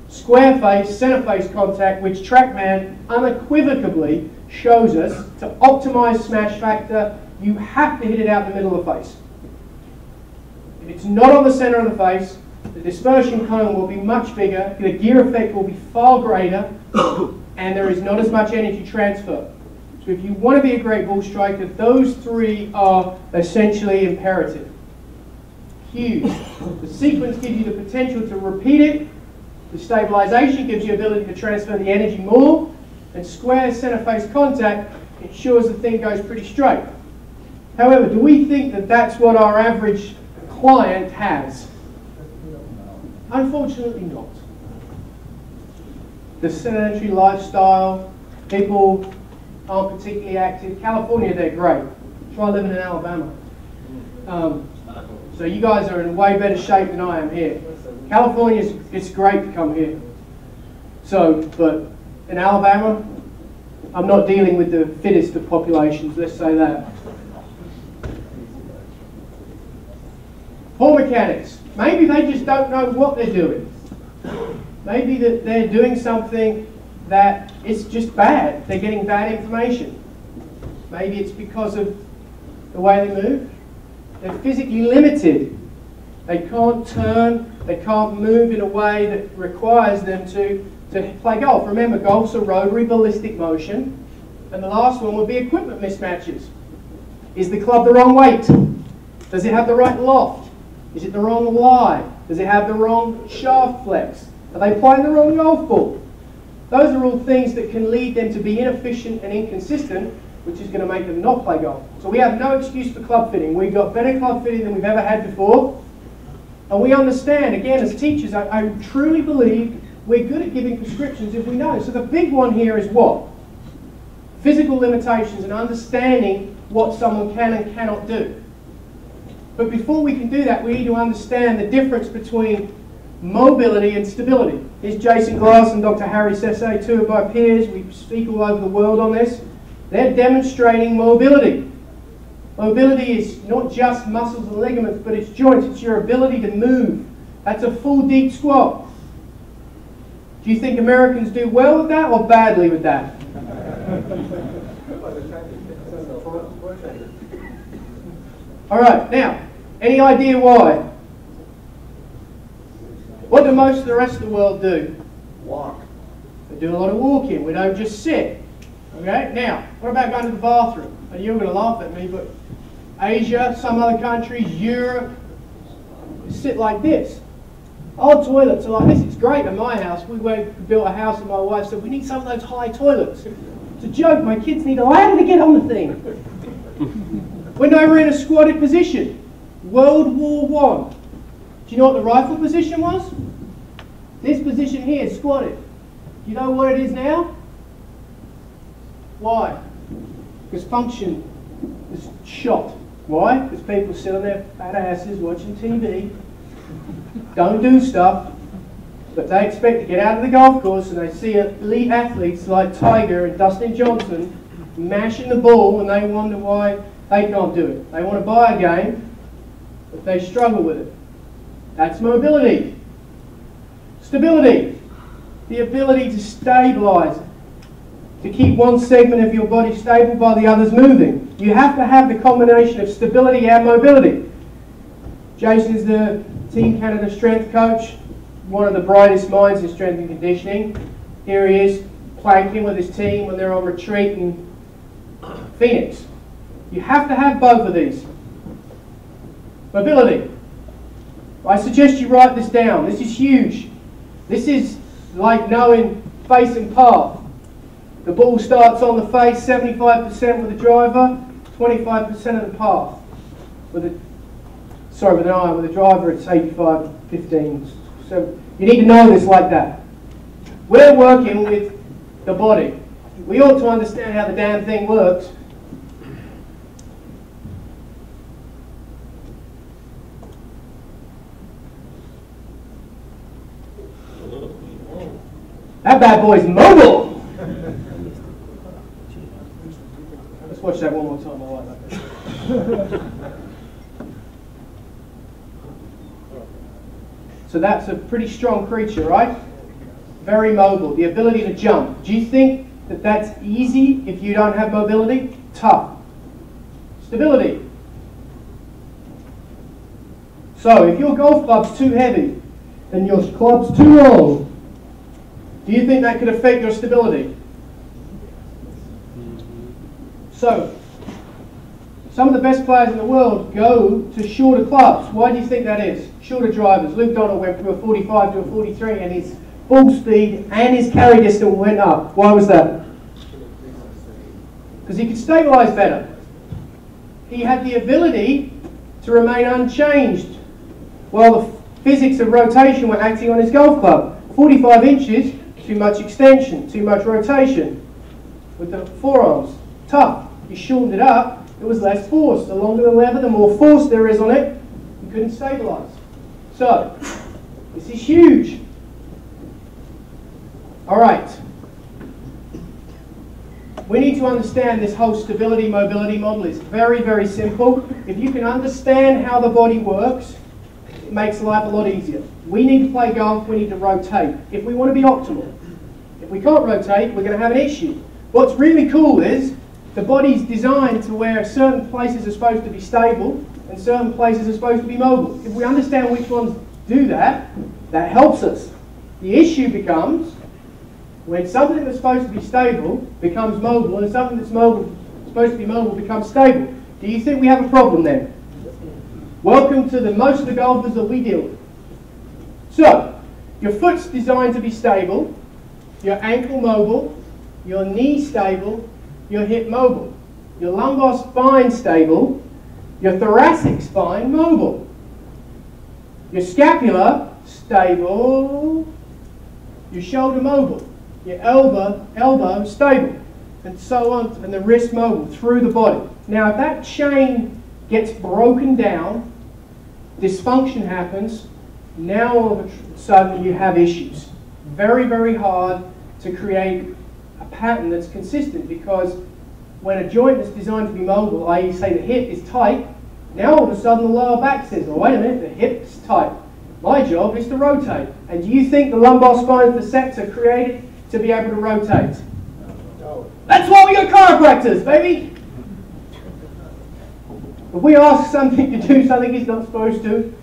square face, center face contact, which TrackMan unequivocally shows us to optimize smash factor, you have to hit it out the middle of the face. If it's not on the center of the face, the dispersion cone will be much bigger, the gear effect will be far greater, and there is not as much energy transfer. So if you want to be a great ball striker, those three are essentially imperative. Huge. The sequence gives you the potential to repeat it. The stabilization gives you the ability to transfer the energy more. And square center face contact ensures the thing goes pretty straight. However, do we think that that's what our average client has? Unfortunately not. The sedentary lifestyle, people aren't particularly active. California, they're great. Try living in Alabama. So you guys are in way better shape than I am here. California, it's great to come here. So, but in Alabama, I'm not dealing with the fittest of populations, let's say that. Ball mechanics. Maybe they just don't know what they're doing. Maybe that they're doing something that it's just bad. They're getting bad information. Maybe it's because of the way they move. They're physically limited. They can't turn, they can't move in a way that requires them to play golf. Remember, golf's a rotary ballistic motion. And the last one would be equipment mismatches. Is the club the wrong weight? Does it have the right loft? Is it the wrong lie? Does it have the wrong shaft flex? Are they playing the wrong golf ball? Those are all things that can lead them to be inefficient and inconsistent, which is going to make them not play golf. So we have no excuse for club fitting. We've got better club fitting than we've ever had before. And we understand, again, as teachers, I truly believe we're good at giving prescriptions if we know. So the big one here is what? Physical limitations and understanding what someone can and cannot do. But before we can do that, we need to understand the difference between mobility and stability. Here's Jason Glass and Dr. Harry Sesse, two of my peers. We speak all over the world on this. They're demonstrating mobility. Mobility is not just muscles and ligaments, but it's joints. It's your ability to move. That's a full deep squat. Do you think Americans do well with that or badly with that? All right, now, any idea why? What do most of the rest of the world do? Walk. They do a lot of walking. We don't just sit. Okay, now, what about going to the bathroom? And you're going to laugh at me, but Asia, some other countries, Europe, sit like this. Our toilets are like this. It's great in my house. We built a house and my wife said, we need some of those high toilets. It's a joke. My kids need a ladder to get on the thing. When they were in a squatted position, World War I. Do you know what the rifle position was? This position here, squatted. Do you know what it is now? Why? Because function is shot. Why? Because people sit on their fat asses watching TV, don't do stuff, but they expect to get out of the golf course and they see elite athletes like Tiger and Tustin Johnson mashing the ball and they wonder why they can't do it. They want to buy a game, but they struggle with it. That's mobility. Stability. The ability to stabilize, to keep one segment of your body stable while the other's moving. You have to have the combination of stability and mobility. Jason is the Team Canada strength coach, one of the brightest minds in strength and conditioning. Here he is, planking with his team when they're on retreat in Phoenix. You have to have both of these. Mobility. I suggest you write this down. This is huge. This is like knowing face and path. The ball starts on the face, 75% with the driver, 25% of the path. With an iron. With the driver, it's 85, 15. So you need to know this like that. We're working with the body. We ought to understand how the damn thing works. That bad boy's mobile. Let's watch that one more time. I like that. So that's a pretty strong creature, right? Very mobile. The ability to jump. Do you think that that's easy if you don't have mobility? Tough. Stability. So if your golf club's too heavy and your club's too long, do you think that could affect your stability? So, some of the best players in the world go to shorter clubs. Why do you think that is? Shorter drivers. Luke Donald went from a 45 to a 43 and his ball speed and his carry distance went up. Why was that? Because he could stabilise better. He had the ability to remain unchanged while the physics of rotation were acting on his golf club. 45 inches, too much extension, too much rotation. With the forearms, tough. You shortened it up, it was less force. The longer the lever, the more force there is on it, you couldn't stabilise. So, this is huge. All right. We need to understand this whole stability mobility model. It's very, very simple. If you can understand how the body works, it makes life a lot easier. We need to play golf, we need to rotate if we want to be optimal. If we can't rotate, we're going to have an issue. What's really cool is the body's designed to where certain places are supposed to be stable and certain places are supposed to be mobile. If we understand which ones do that, that helps us. The issue becomes when something that's supposed to be stable becomes mobile and something that's supposed to be mobile becomes stable. Do you think we have a problem then? Welcome to most of the golfers that we deal with. So, your foot's designed to be stable, your ankle mobile, your knee stable, your hip mobile, your lumbar spine stable, your thoracic spine mobile, your scapula stable, your shoulder mobile, your elbow stable, and so on, and the wrist mobile through the body. Now, if that chain gets broken down, dysfunction happens, now all of a sudden you have issues. Very, very hard to create a pattern that's consistent because when a joint is designed to be mobile, i.e. say the hip is tight, now all of a sudden the lower back says, oh wait a minute, the hip's tight. My job is to rotate. And do you think the lumbar spine facets are created to be able to rotate? No. That's why we got chiropractors, baby! If we ask something to do something it's not supposed to,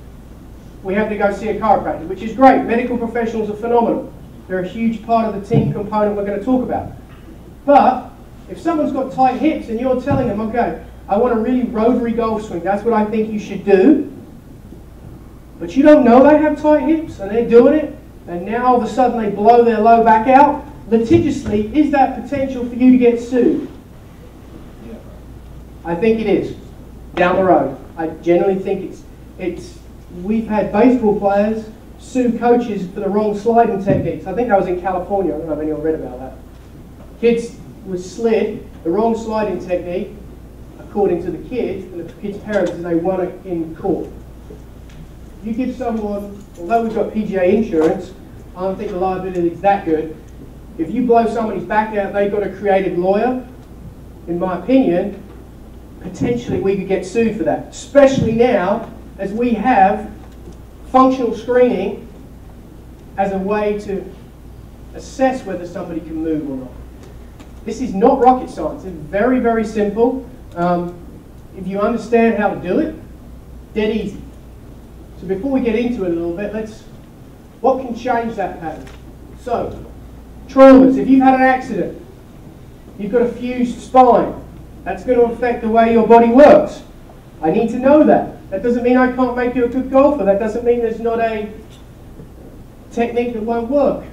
we have to go see a chiropractor, which is great. Medical professionals are phenomenal. They're a huge part of the team component we're going to talk about. But if someone's got tight hips and you're telling them, okay, I want a really rotary golf swing, that's what I think you should do, but you don't know they have tight hips and they're doing it, and now all of a sudden they blow their low back out, litigiously, is that potential for you to get sued? Yeah. I think it is. Down the road. I generally think it's we've had baseball players sue coaches for the wrong sliding techniques. I think that was in California. I don't know if anyone read about that. Kids was slid, the wrong sliding technique, according to the kids, and the kids' parents, and they won it in court. You give someone, although we've got PGA insurance, I don't think the liability is that good. If you blow somebody's back out, they've got a creative lawyer, in my opinion, potentially we could get sued for that. Especially now, as we have functional screening as a way to assess whether somebody can move or not. This is not rocket science. It's very, very simple. If you understand how to do it, dead easy. So before we get into it a little bit, what can change that pattern? So, traumas. If you've had an accident, you've got a fused spine, that's going to affect the way your body works. I need to know that. That doesn't mean I can't make you a good golfer. That doesn't mean there's not a technique that won't work.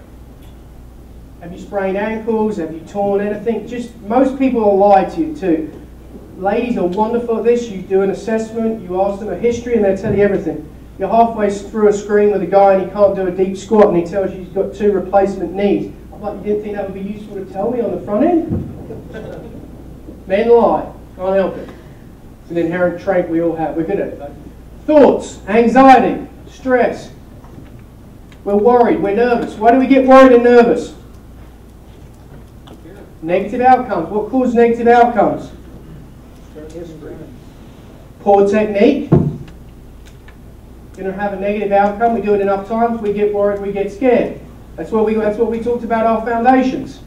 Have you sprained ankles? Have you torn anything? Just, most people will lie to you too. Ladies are wonderful at this. You do an assessment, you ask them a history, and they'll tell you everything. You're halfway through a screen with a guy and he can't do a deep squat and he tells you he's got 2 replacement knees. I'm like, you didn't think that would be useful to tell me on the front end? Men lie. Can't help it. It's an inherent trait we all have. We're good at it though. Thoughts, anxiety, stress. We're worried, we're nervous. Why do we get worried and nervous? Negative outcomes. What causes negative outcomes? Poor technique. Going to have a negative outcome. We do it enough times, we get worried, we get scared. That's what we talked about our foundations.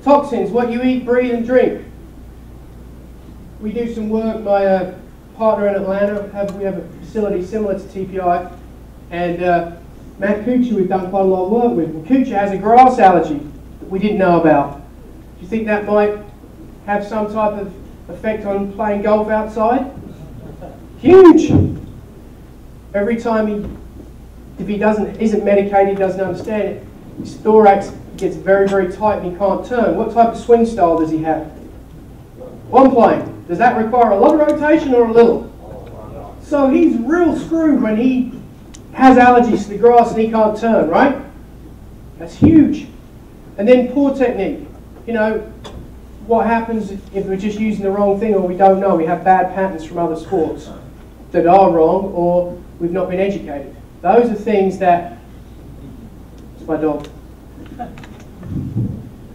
Toxins, what you eat, breathe, and drink. We do some work. My partner in Atlanta, we have a facility similar to TPI, and Matt Kuchar we've done quite a lot of work with. Well, Kuchar has a grass allergy that we didn't know about. Do you think that might have some type of effect on playing golf outside? Huge! Every time if he isn't medicated, he doesn't understand it, his thorax gets very, very tight and he can't turn. What type of swing style does he have? One plane. Does that require a lot of rotation or a little? So he's real screwed when he has allergies to the grass and he can't turn, right? That's huge. And then poor technique. You know, what happens if we're just using the wrong thing or we don't know? We have bad patterns from other sports that are wrong or we've not been educated. Those are things that, it's my dog.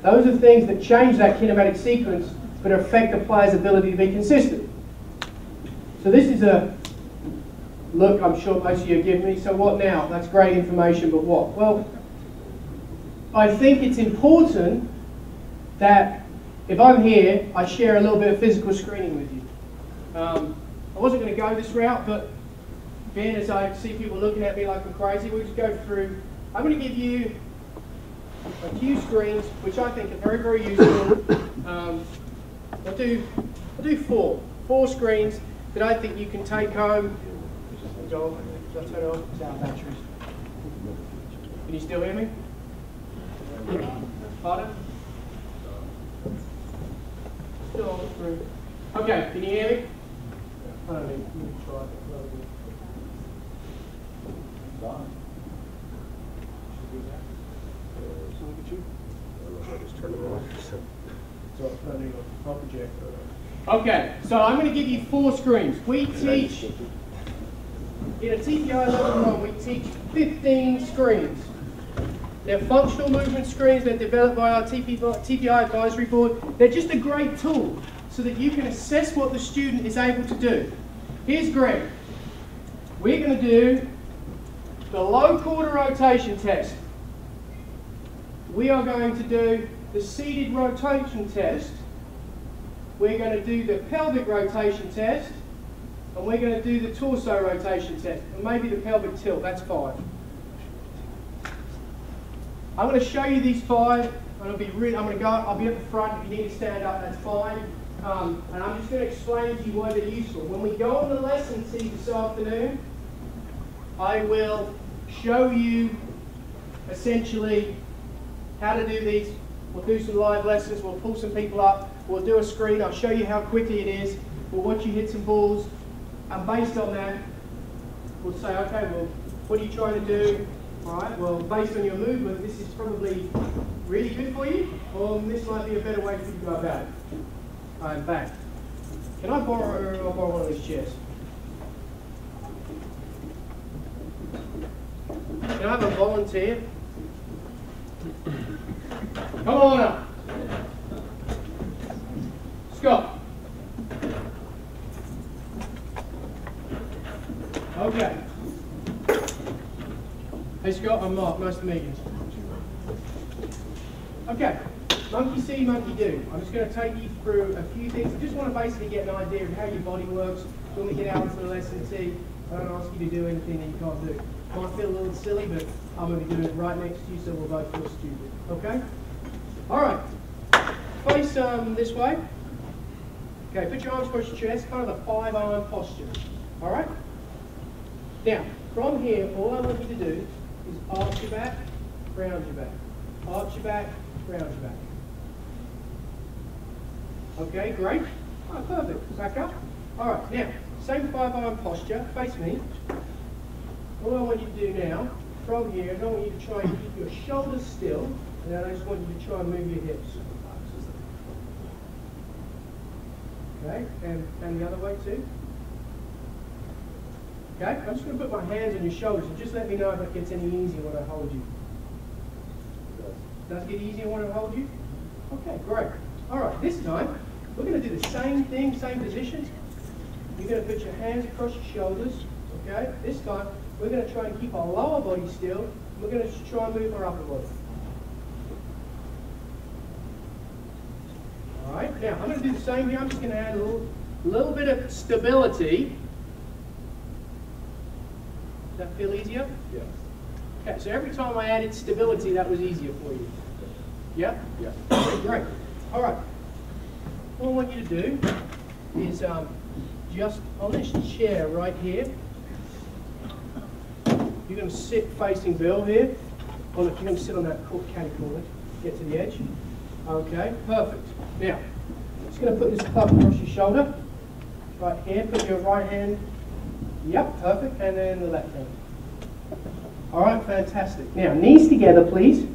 Those are things that change that kinematic sequence but affect the player's ability to be consistent. So this is a look I'm sure most of you have given me. So what now? That's great information, but what? Well, I think it's important that if I'm here, I share a little bit of physical screening with you. I wasn't going to go this route, but being as I see people looking at me like I'm crazy, we'll just go through. I'm going to give you a few screens, which I think are very, very useful. I'll do four screens that I think you can take home. Did I turn it off? It's out of batteries. Can you still hear me? Pardon? Still on the screen. Okay, can you hear me? I don't need to try it. Okay, so I'm going to give you 4 screens. We teach, in a TPI level 1, we teach 15 screens. They're functional movement screens. They're developed by our TPI advisory board. They're just a great tool. so that you can assess what the student is able to do. Here's Greg. We're going to do the low quarter rotation test. We are going to do the seated rotation test. We're going to do the pelvic rotation test. And we're going to do the torso rotation test. And maybe the pelvic tilt, that's 5. I'm going to show you these 5. And I'll be at the front. If you need to stand up, that's fine. And I'm just going to explain to you why they're useful. When we go on the lesson this afternoon, I will show you essentially how to do these. We'll do some live lessons. We'll pull some people up. We'll do a screen. I'll show you how quickly it is. We'll watch you hit some balls. And based on that, we'll say, okay, well, what are you trying to do? All right, well, based on your movement, this is probably really good for you, or this might be a better way for you to go about it. I'm back. Can I borrow one of these chairs? Can I have a volunteer? Come on up. Scott. Okay. Hey Scott, I'm Mark. Nice to meet you. Okay. Monkey see, monkey do. I'm just going to take you through a few things. I just want to basically get an idea of how your body works. When we get out into the lesson, see, I don't ask you to do anything that you can't do. Might feel a little silly, but I'm going to be doing it right next to you, so we'll both feel stupid. Okay? All right. Face this way. Okay, put your arms across your chest, kind of a 5-arm posture. All right? Now, from here, all I want you to do is arch your back, round your back. Arch your back, round your back. Okay, great. Oh, perfect. Back up. All right, now, same 5-arm posture. Face me. All I want you to do now, from here, I don't want you to try and keep your shoulders still, and I just want you to try and move your hips. Okay, and the other way too. Okay, I'm just going to put my hands on your shoulders and just let me know if it gets any easier when I hold you. Does it get easier when I hold you? Okay, great. All right, this time, we're going to do the same thing, same position. You're going to put your hands across your shoulders. Okay, this time, we're going to try and keep our lower body still. We're going to try and move our upper body. All right, now I'm going to do the same here. I'm just going to add a little bit of stability. Does that feel easier? Yes. Okay, so every time I added stability, that was easier for you. Yeah? Yeah. Okay, great. All right. What I want you to do is just on this chair right here, you're going to sit facing Bill here. Or if you're going to sit on that caddy corner, get to the edge. Okay, perfect. Now, I'm just going to put this club across your shoulder. Right here, put your right hand. Yep, perfect. And then the left hand. All right, fantastic. Now, knees together, please.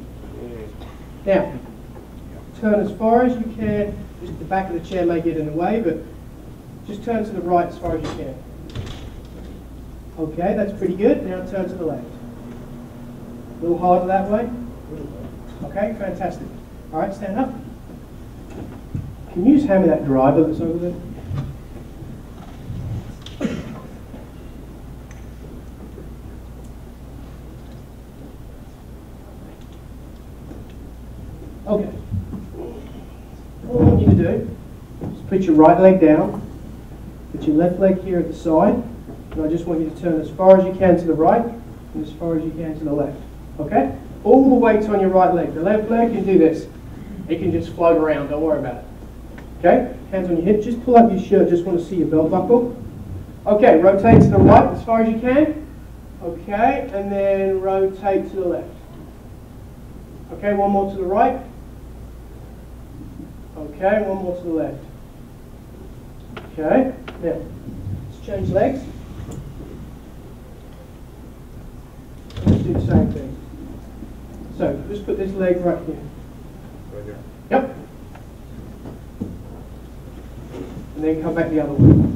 Now, turn as far as you can. Just the back of the chair may get in the way, but just turn to the right as far as you can. Okay, that's pretty good. Now turn to the left. A little harder that way. Okay, fantastic. All right, stand up. Can you just hand me that driver that's over there? Okay. All I want you to do is put your right leg down, put your left leg here at the side, and I just want you to turn as far as you can to the right and as far as you can to the left. Okay? All the weight's on your right leg. The left leg can do this. It can just float around, don't worry about it. Okay? Hands on your hip, just pull up your shirt, just want to see your belt buckle. Okay, rotate to the right as far as you can. Okay, and then rotate to the left. Okay, one more to the right. Okay, one more to the left. Okay, now, let's change legs. Let's do the same thing. So, just put this leg right here. Right here. Yep. And then come back the other way.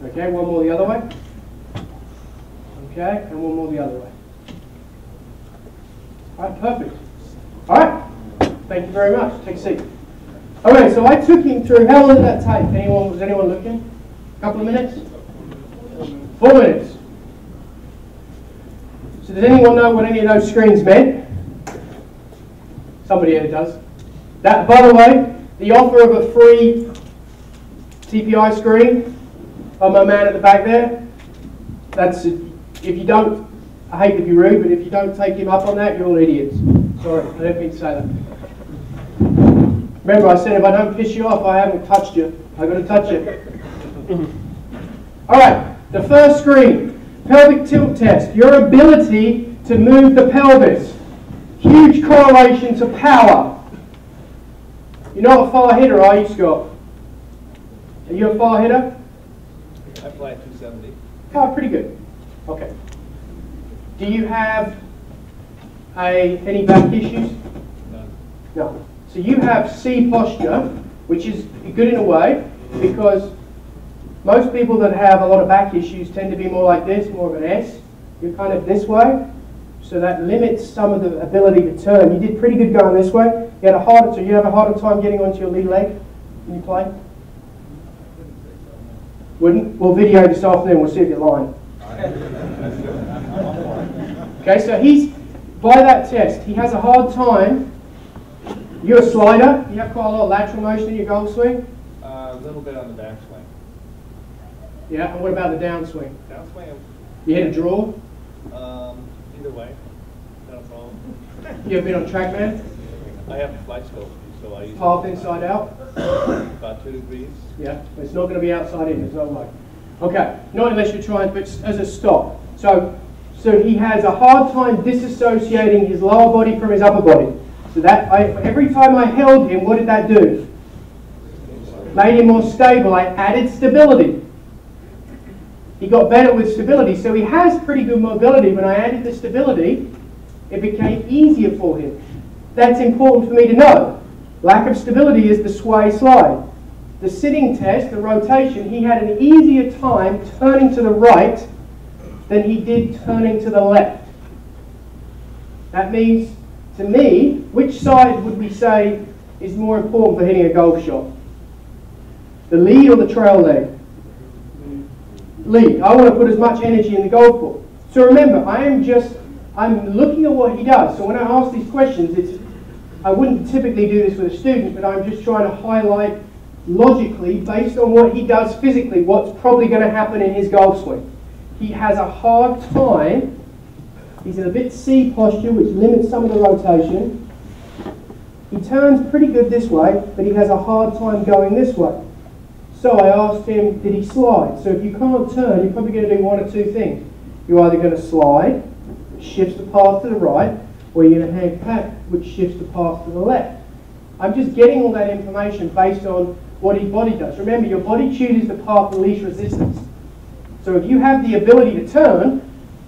Okay, one more the other way. Okay, and one more the other way. All right, perfect. All right, thank you very much. Take a seat. Okay, so I took him through, how long did that take? Was anyone looking? A couple of minutes? 4 minutes. So does anyone know what any of those screens meant? Somebody here does. That, by the way, the offer of a free TPI screen by my man at the back there, that's, if you don't, I hate to be rude, but if you don't take him up on that, you're all idiots. Sorry, I didn't mean to say that. Remember, I said if I don't piss you off, I haven't touched you. I've got to touch you. All right, the first screen, pelvic tilt test. Your ability to move the pelvis. Huge correlation to power. You're not a far hitter, are you, Scott? Are you a far hitter? I fly at 270. Oh, pretty good. Okay. Do you have any back issues? None. No. So you have C posture, which is good in a way, because most people that have a lot of back issues tend to be more like this, more of an S. You're kind of this way, so that limits some of the ability to turn. You did pretty good going this way. You have a harder time getting onto your lead leg when you play? Wouldn't? We'll video this afternoon, we'll see if you're lying. Okay, so by that test, he has a hard time. You're a slider, you have quite a lot of lateral motion in your golf swing? A little bit on the backswing. Yeah, and what about the downswing? Downswing, You hit a draw? either way, not a problem. You ever been on TrackMan? I have a flight scope, so I use Half inside out? about 2 degrees. Yeah, it's not going to be outside in, there's no way. Okay, not unless you're trying, but as a stop. So he has a hard time disassociating his lower body from his upper body. So every time I held him, what did that do? Made him more stable. I added stability. He got better with stability. So he has pretty good mobility. When I added the stability, it became easier for him. That's important for me to know. Lack of stability is the sway slide. The sitting test, the rotation, he had an easier time turning to the right than he did turning to the left. That means, to me, which side would we say is more important for hitting a golf shot? The lead or the trail leg? Lead. I want to put as much energy in the golf ball. So remember, I'm looking at what he does. So when I ask these questions, I wouldn't typically do this with a student, but I'm just trying to highlight logically, based on what he does physically, what's probably going to happen in his golf swing. He has a hard time. He's in a bit C posture, which limits some of the rotation. He turns pretty good this way, but he has a hard time going this way. So I asked him, did he slide? So if you can't turn, you're probably going to do one of two things. You're either going to slide, which shifts the path to the right, or you're going to hang pat, which shifts the path to the left. I'm just getting all that information based on what his body does. Remember, your body chooses the path of least resistance. So if you have the ability to turn,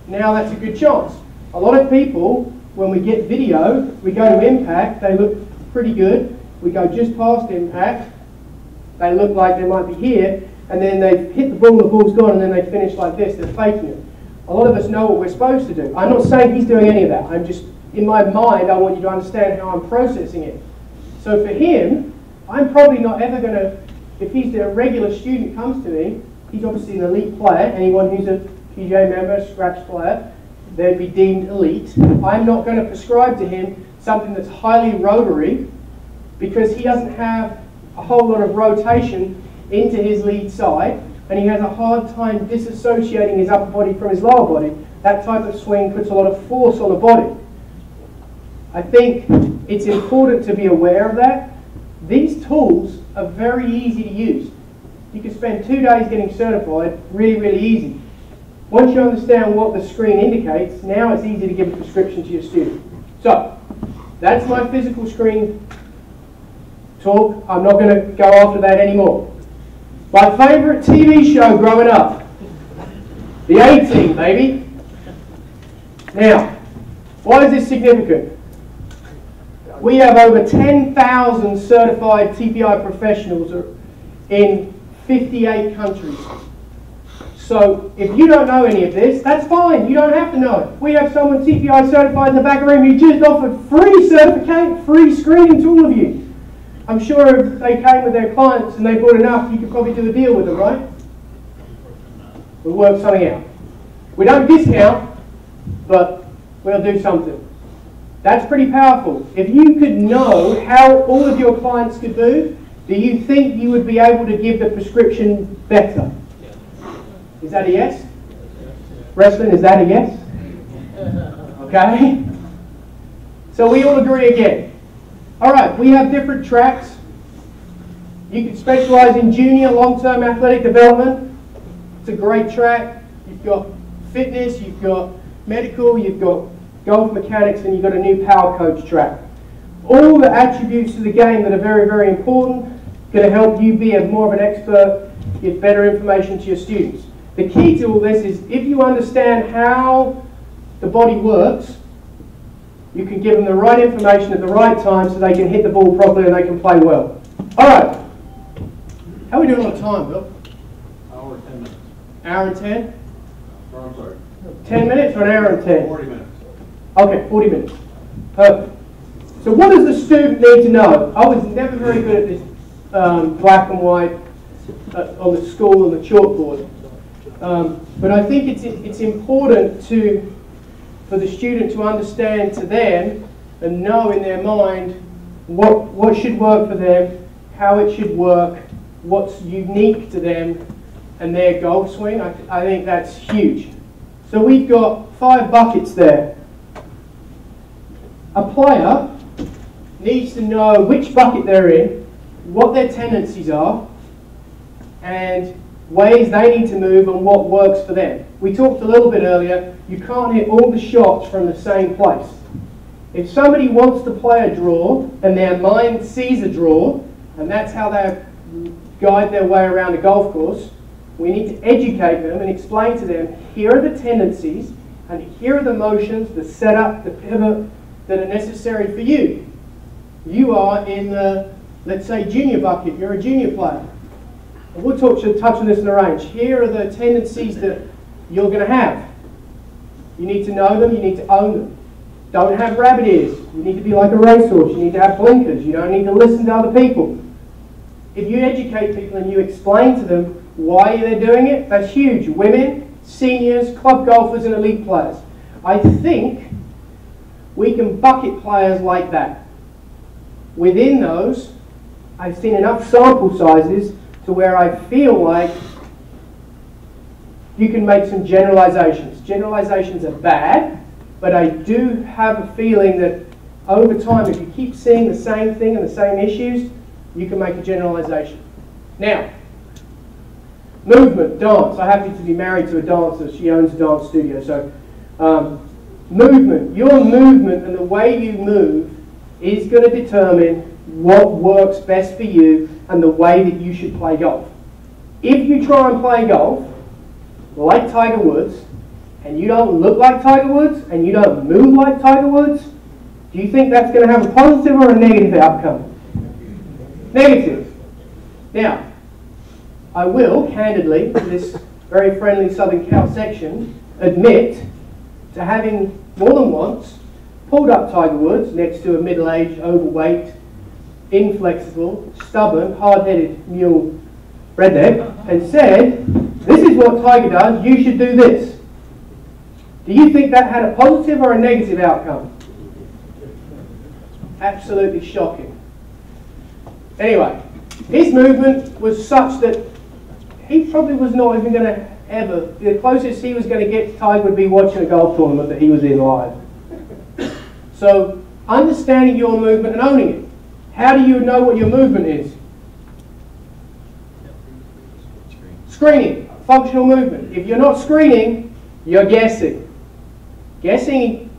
now that's a good chance. A lot of people, when we get video, we go to impact, they look pretty good. We go just past impact, they look like they might be here, and then they hit the ball's gone, and then they finish like this, they're faking it. A lot of us know what we're supposed to do. I'm not saying he's doing any of that. I'm just, in my mind, I want you to understand how I'm processing it. So for him, I'm probably not ever going to, if he's a regular student comes to me, he's obviously an elite player. Anyone who's a PGA member, scratch player, they'd be deemed elite. I'm not going to prescribe to him something that's highly rotary because he doesn't have a whole lot of rotation into his lead side, and he has a hard time disassociating his upper body from his lower body. That type of swing puts a lot of force on the body. I think it's important to be aware of that. These tools are very easy to use. You can spend 2 days getting certified, really, really easy. Once you understand what the screen indicates, now it's easy to give a prescription to your student. So, that's my physical screen talk. I'm not going to go after that anymore. My favourite TV show growing up, The A-Team, baby. Now, why is this significant? We have over 10,000 certified TPI professionals in 58 countries. So if you don't know any of this, that's fine. You don't have to know it. We have someone TPI certified in the back room who just offered free certificate, free screening to all of you. I'm sure if they came with their clients and they brought enough, you could probably do a deal with them, right? We'll work something out. We don't discount, but we'll do something. That's pretty powerful. If you could know how all of your clients could do you think you would be able to give the prescription better? Is that a yes? Wrestling, is that a yes? Okay. So we all agree again. All right, we have different tracks. You can specialize in junior long-term athletic development. It's a great track. You've got fitness, you've got medical, you've got golf mechanics, and you've got a new power coach track. All the attributes of the game that are very, very important, going to help you be more of an expert, give better information to your students. The key to all this is if you understand how the body works, you can give them the right information at the right time so they can hit the ball properly and they can play well. All right. How are we doing on time, Bill? Hour and 10 minutes. Hour and 10? Or I'm sorry. 10 minutes or an hour and 10? 40 minutes. Okay, 40 minutes. Perfect. So what does the student need to know? I was never very good at this black and white on the school on the chalkboard. But I think it's important for the student to understand to them and know in their mind what should work for them, how it should work, what's unique to them and their golf swing. I think that's huge. So we've got 5 buckets there. A player needs to know which bucket they're in, what their tendencies are, and ways they need to move and what works for them. We talked a little bit earlier, you can't hit all the shots from the same place. If somebody wants to play a draw and their mind sees a draw, and that's how they guide their way around a golf course, we need to educate them and explain to them, here are the tendencies, and here are the motions, the setup, the pivot that are necessary for you. You are in the, let's say, junior bucket, you're a junior player. And we'll touch on this in the range. Here are the tendencies that you're going to have. You need to know them, you need to own them. Don't have rabbit ears. You need to be like a racehorse. You need to have blinkers. You don't need to listen to other people. If you educate people and you explain to them why they're doing it, that's huge. Women, seniors, club golfers and elite players. I think we can bucket players like that. Within those, I've seen enough sample sizes to where I feel like you can make some generalizations. Generalizations are bad, but I do have a feeling that over time, if you keep seeing the same thing and the same issues, you can make a generalization. Now, movement, dance. I happen to be married to a dancer. She owns a dance studio. So, movement. Your movement and the way you move is going to determine what works best for you and the way that you should play golf. If you try and play golf like Tiger Woods, and you don't look like Tiger Woods, and you don't move like Tiger Woods, do you think that's going to have a positive or a negative outcome? Negative. Now, I will, candidly, to this very friendly Southern Cal section, admit to having more than once pulled up Tiger Woods next to a middle-aged, overweight, inflexible, stubborn, hard-headed mule redneck and said, this is what Tiger does, you should do this. Do you think that had a positive or a negative outcome? Absolutely shocking. Anyway, his movement was such that he probably was not even going to ever, the closest he was going to get to Tiger would be watching a golf tournament that he was in live. So, understanding your movement and owning it. How do you know what your movement is? Screening, functional movement. If you're not screening, you're guessing. Guessing's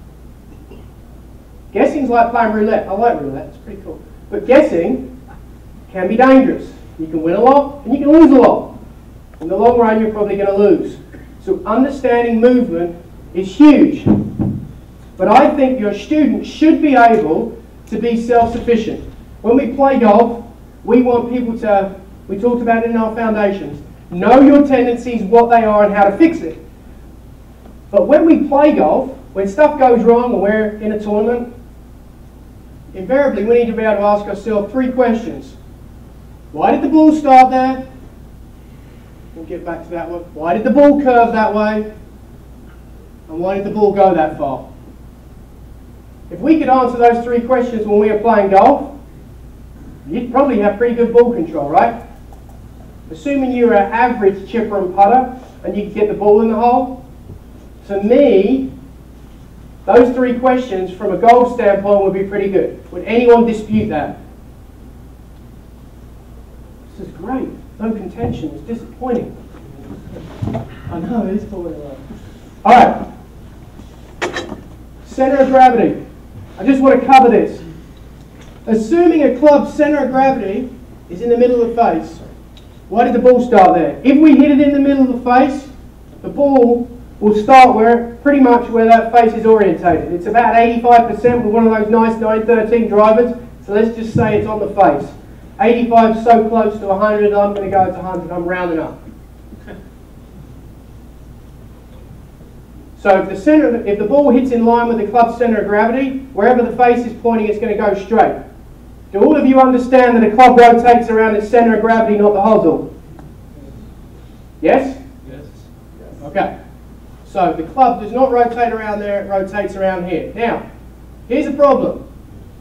like playing roulette. I like roulette, it's pretty cool. But guessing can be dangerous. You can win a lot and you can lose a lot. In the long run, you're probably going to lose. So understanding movement is huge. But I think your student should be able to be self-sufficient. When we play golf, we want people to, we talked about it in our foundations, know your tendencies, what they are, and how to fix it. But when we play golf, when stuff goes wrong and we're in a tournament, invariably we need to be able to ask ourselves 3 questions. Why did the ball start there? We'll get back to that one. Why did the ball curve that way? And why did the ball go that far? If we could answer those 3 questions when we were playing golf, you'd probably have pretty good ball control, right? Assuming you're an average chipper and putter and you could get the ball in the hole, to me, those 3 questions from a golf standpoint would be pretty good. Would anyone dispute that? This is great. No contention. It's disappointing. I know, it is falling away. Alright. Center of gravity. I just want to cover this. Assuming a club's center of gravity is in the middle of the face, why did the ball start there? If we hit it in the middle of the face, the ball will start pretty much where that face is orientated. It's about 85% with one of those nice 913 drivers, so let's just say it's on the face. 85 is so close to 100, I'm going to go to 100, I'm rounding up. So if the ball hits in line with the club's center of gravity, wherever the face is pointing, it's going to go straight. Do all of you understand that a club rotates around its center of gravity, not the hosel? Yes? Yes. Okay. So the club does not rotate around there, it rotates around here. Now, here's a problem.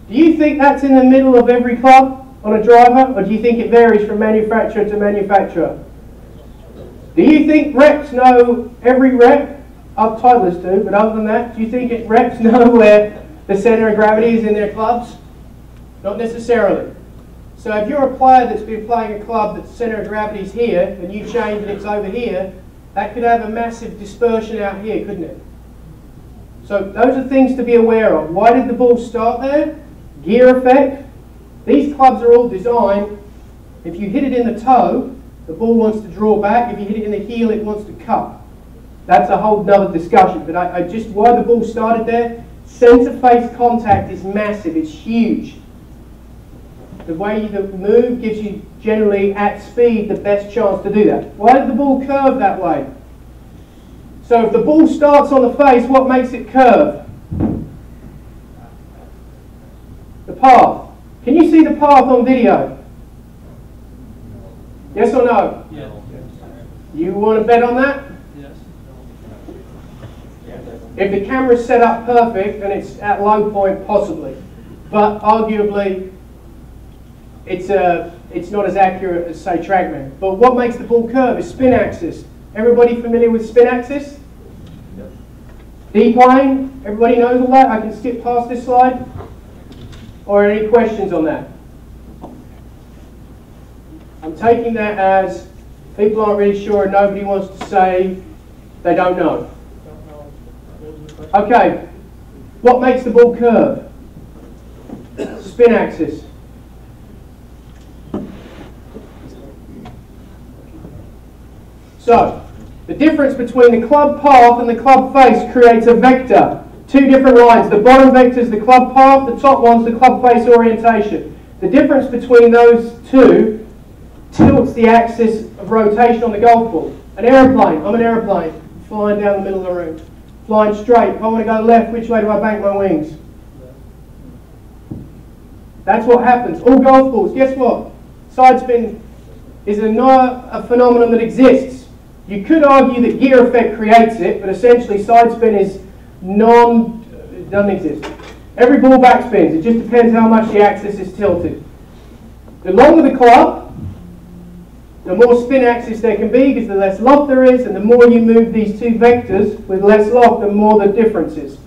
Do you think that's in the middle of every club on a driver, or do you think it varies from manufacturer to manufacturer? Do you think reps know every rep? Up Titleist do, but other than that, do you think reps know where the center of gravity is in their clubs? Not necessarily. So if you're a player that's been playing a club that's center of gravity is here, and you change and it's over here, that could have a massive dispersion out here, couldn't it? So those are things to be aware of. Why did the ball start there? Gear effect. These clubs are all designed, if you hit it in the toe, the ball wants to draw back. If you hit it in the heel, it wants to cup. That's a whole nother discussion, but why the ball started there, center face contact is massive, it's huge. The way you move gives you generally at speed the best chance to do that. Why did the ball curve that way? So if the ball starts on the face, what makes it curve? The path. Can you see the path on video? Yes or no? Yes. You want to bet on that? Yes. If the camera's set up perfect and it's at low point, possibly. But arguably, it's not as accurate as, say, TrackMan. But what makes the ball curve is spin axis. Everybody familiar with spin axis? Yep. D-plane? Everybody knows all that? I can skip past this slide. Or any questions on that? I'm taking that as people aren't really sure and nobody wants to say they don't know. Okay, what makes the ball curve? Spin axis. So, the difference between the club path and the club face creates a vector. 2 different lines. The bottom vector is the club path, the top one's the club face orientation. The difference between those 2 tilts the axis of rotation on the golf ball. An aeroplane. I'm an aeroplane. Flying down the middle of the room. Flying straight. If I want to go left, which way do I bank my wings? That's what happens. All golf balls. Guess what? Side spin is not a phenomenon that exists. You could argue that gear effect creates it, but essentially side spin is it doesn't exist. Every ball backspins. It just depends how much the axis is tilted. The longer the club, the more spin axis there can be because the less loft there is, and the more you move these 2 vectors with less loft, the more the difference is.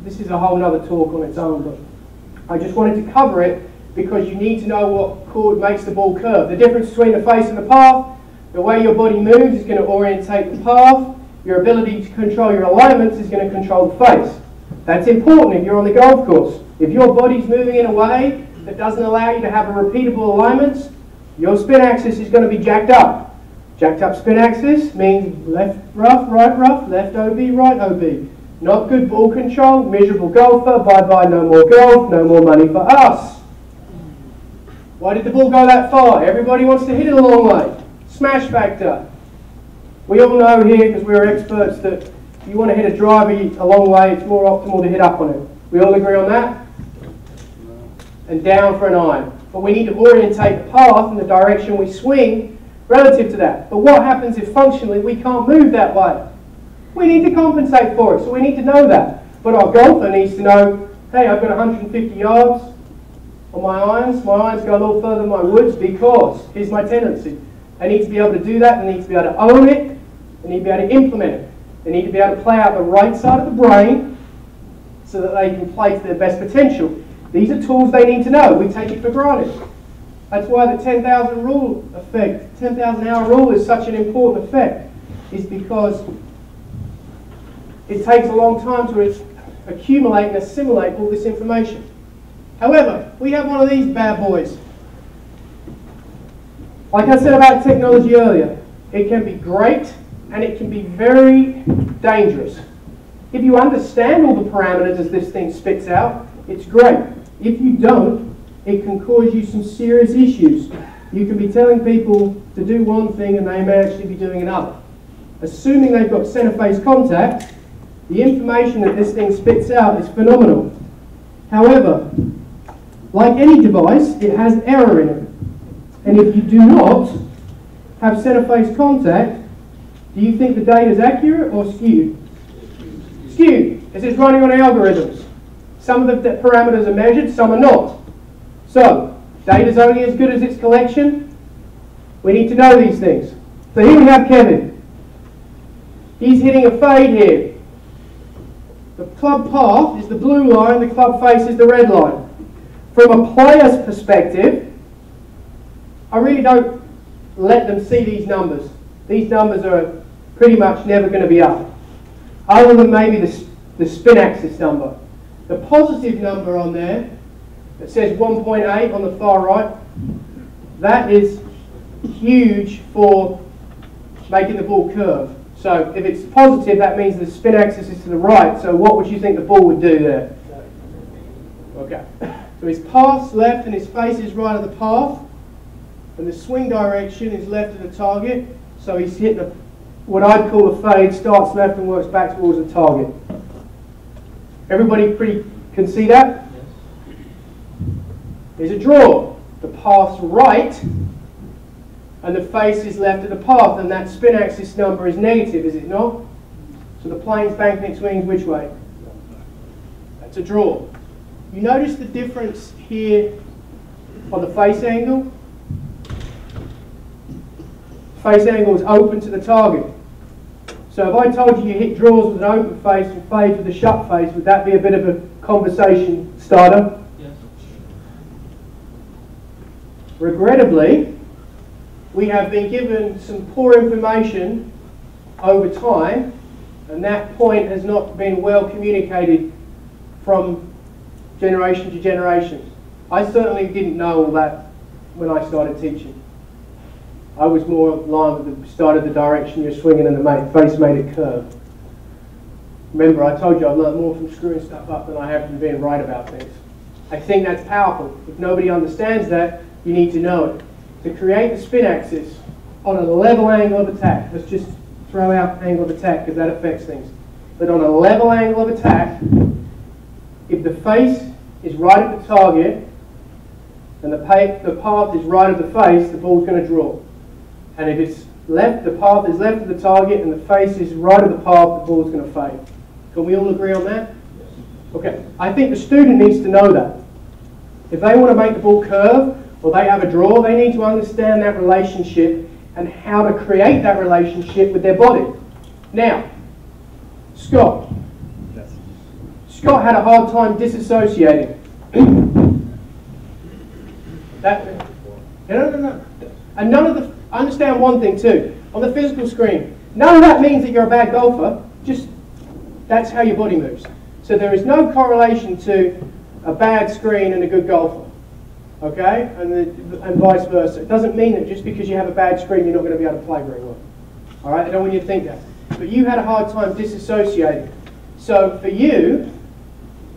This is a whole other talk on its own, but I just wanted to cover it because you need to know what makes the ball curve. The difference between the face and the path, the way your body moves is going to orientate the path. Your ability to control your alignments is going to control the face. That's important if you're on the golf course. If your body's moving in a way that doesn't allow you to have a repeatable alignments, your spin axis is going to be jacked up. Jacked up spin axis means left rough, left OB, right OB. Not good ball control, miserable golfer, bye-bye, no more golf, no more money for us. Why did the ball go that far? Everybody wants to hit it a long way. Smash factor. We all know here, because we're experts, that if you want to hit a driver a long way, it's more optimal to hit up on it. We all agree on that? and down for an iron. But we need to orientate the path and the direction we swing relative to that. But what happens if functionally we can't move that way? We need to compensate for it, so we need to know that. But our golfer needs to know, hey, I've got 150 yards on my irons. My irons go a little further than my woods because here's my tendency. They need to be able to do that. They need to be able to own it. They need to be able to implement it. They need to be able to play out the right side of the brain so that they can play to their best potential. These are tools they need to know. We take it for granted. That's why the 10,000 rule effect, 10,000 hour rule is such an important effect, is because it takes a long time to accumulate and assimilate all this information. However, we have one of these bad boys. Like I said about technology earlier, it can be great and it can be very dangerous. If you understand all the parameters as this thing spits out, it's great. If you don't, it can cause you some serious issues. You can be telling people to do one thing and they may actually be doing another. Assuming they've got center-face contact, the information that this thing spits out is phenomenal. However, like any device, it has error in it. And if you do not have center-face contact, do you think the data is accurate or skewed? Skewed. This is running on algorithms. Some of the parameters are measured, some are not. So, data is only as good as its collection. We need to know these things. So here we have Kevin. He's hitting a fade here. The club path is the blue line, the club face is the red line. From a player's perspective, I really don't let them see these numbers. These numbers are pretty much never going to be up, other than maybe the spin axis number. The positive number on there that says 1.8 on the far right, that is huge for making the ball curve. So if it's positive, that means the spin axis is to the right. So what would you think the ball would do there? Okay. So his path's left and his face is right of the path. And the swing direction is left of the target. So he's hitting what I'd call a fade, starts left and works back towards the target. Everybody can see that? Yes. There's a draw. The path's right and the face is left of the path, and that spin axis number is negative, is it not? So the plane's banking its wings which way? That's a draw. You notice the difference here on the face angle? Face angle is open to the target. So if I told you you hit draws with an open face and fades with a shut face, would that be a bit of a conversation starter? Yes. Regrettably, we have been given some poor information over time, and that point has not been well communicated from generation to generation. I certainly didn't know all that when I started teaching. I was more in line with the start of the direction you're swinging and the face made it curve. Remember, I told you I've learned more from screwing stuff up than I have from being right about things. I think that's powerful. If nobody understands that, you need to know it. To create the spin axis on a level angle of attack, let's just throw out angle of attack because that affects things. But on a level angle of attack, if the face is right at the target and the path is right of the face, the ball's going to draw. And if it's left, the path is left of the target and the face is right of the path, the ball's going to fade. Can we all agree on that? Okay. I think the student needs to know that. If they want to make the ball curve or they have a draw, they need to understand that relationship and how to create that relationship with their body. Now, Scott. Yes. Scott had a hard time disassociating. No. And none of the... Understand one thing too. On the physical screen, none of that means that you're a bad golfer. Just that's how your body moves. So there is no correlation to a bad screen and a good golfer. Okay? And vice versa. It doesn't mean that just because you have a bad screen, you're not going to be able to play very well. All right? I don't want you to think that. But you had a hard time disassociating. So for you,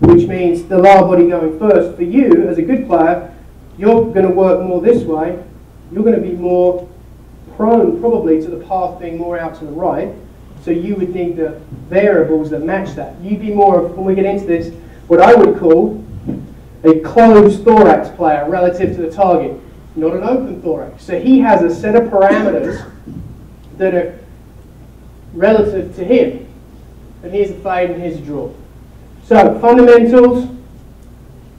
which means the lower body going first, for you as a good player, you're going to work more this way. You're going to be more prone probably to the path being more out to the right, so you would need the variables that match that. You'd be more of, when we get into this, what I would call a closed thorax player relative to the target, not an open thorax. So he has a set of parameters that are relative to him. And here's a fade and here's a draw. So fundamentals,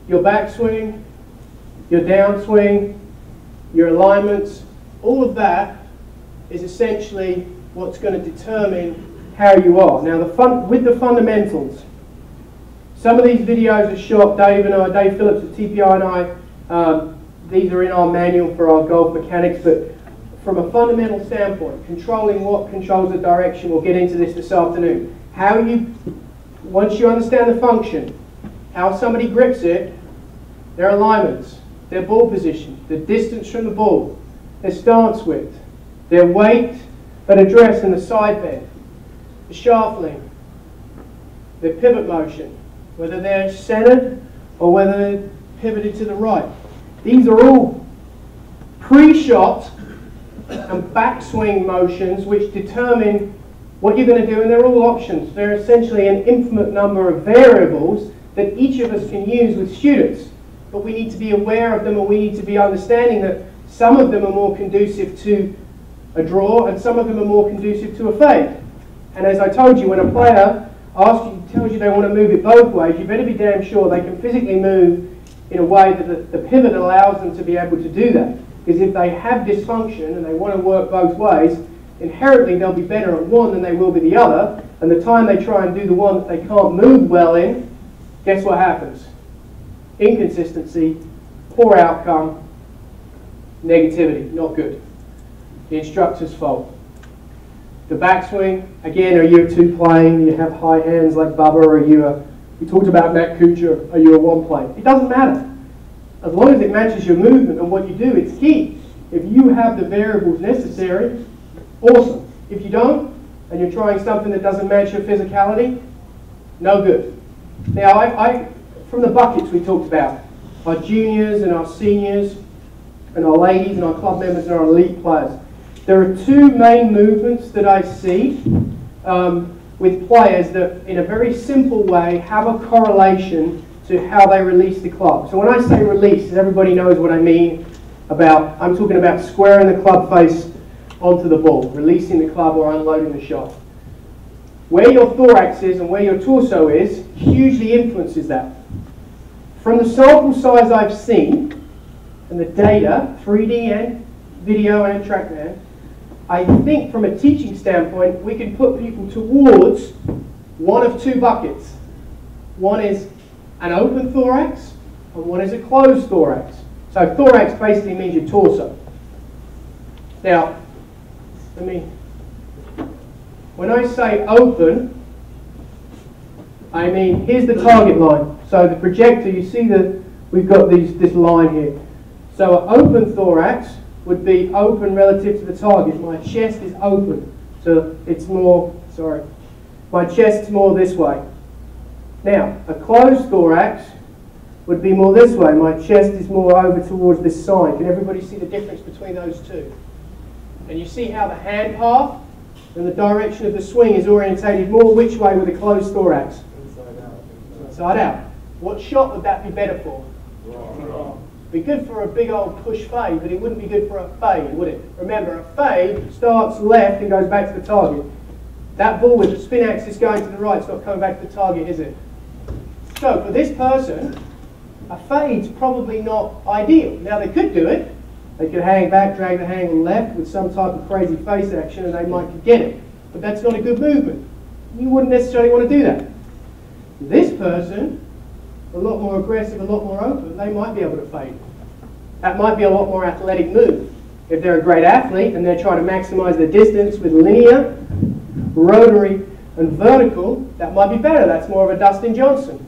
your backswing, your downswing, your alignments, all of that is essentially what's going to determine how you are. Now with the fundamentals, some of these videos are shot, Dave Phillips at TPI and I, these are in our manual for our golf mechanics, but from a fundamental standpoint, controlling what controls the direction, we'll get into this afternoon. Once you understand the function, how somebody grips it, their alignments, their ball position, the distance from the ball, their stance width, their weight at address and the side bend, the shaft length, their pivot motion, whether they're centered or whether they're pivoted to the right. These are all pre-shot and backswing motions which determine what you're going to do, and they're all options. They're essentially an infinite number of variables that each of us can use with students. But we need to be aware of them, and we need to be understanding that some of them are more conducive to a draw and some of them are more conducive to a fade. And as I told you, when a player tells you they want to move it both ways, you better be damn sure they can physically move in a way that the pivot allows them to be able to do that. Because if they have dysfunction and they want to work both ways, inherently they'll be better at one than they will be the other, and the time they try and do the one that they can't move well in, guess what happens? Inconsistency, poor outcome, negativity, not good. The instructor's fault. The backswing, again, are you a two playing, you have high hands like Bubba, or we talked about Matt Kuchar, are you a one playing? It doesn't matter. As long as it matches your movement and what you do, it's key. If you have the variables necessary, awesome. If you don't, and you're trying something that doesn't match your physicality, no good. Now, from the buckets we talked about, our juniors and our seniors, and our ladies and our club members and our elite players. There are two main movements that I see with players that, in a very simple way, have a correlation to how they release the club. So when I say release, everybody knows what I mean about, I'm talking about squaring the club face onto the ball, releasing the club or unloading the shot. Where your thorax is and where your torso is hugely influences that. From the sample size I've seen, and the data, 3D and video and TrackMan, I think from a teaching standpoint, we can put people towards one of two buckets. One is an open thorax, and one is a closed thorax. So thorax basically means your torso. Now, when I say open, I mean, here's the target line. So the projector, you see that we've got this line here. So an open thorax would be open relative to the target. My chest is open, so it's more, my chest's more this way. Now, a closed thorax would be more this way. My chest is more over towards this side. Can everybody see the difference between those two? And you see how the hand path and the direction of the swing is orientated more which way with a closed thorax? Inside out. Inside out. What shot would that be better for? Draw. Be good for a big old push fade, but it wouldn't be good for a fade, would it? Remember, a fade starts left and goes back to the target. That ball with the spin axis going to the right is not coming back to the target, is it? So for this person, a fade's probably not ideal. Now they could do it. They could hang back, drag the handle left with some type of crazy face action, and they might get it. But that's not a good movement. You wouldn't necessarily want to do that. This person, a lot more aggressive, a lot more open, they might be able to fade. That might be a lot more athletic move. If they're a great athlete and they're trying to maximize the distance with linear, rotary, and vertical, that might be better. That's more of a Dustin Johnson.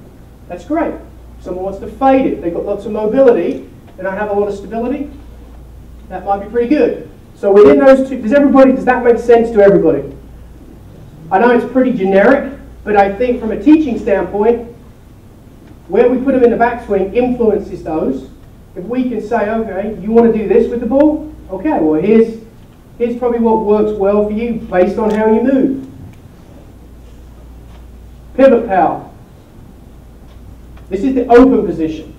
That's great. If someone wants to fade it, they've got lots of mobility, and I have a lot of stability, that might be pretty good. So within those two, does that make sense to everybody? I know it's pretty generic, but I think from a teaching standpoint, where we put them in the backswing influences those. If we can say, okay, you want to do this with the ball? Okay, well here's probably what works well for you based on how you move. Pivot power. This is the open position.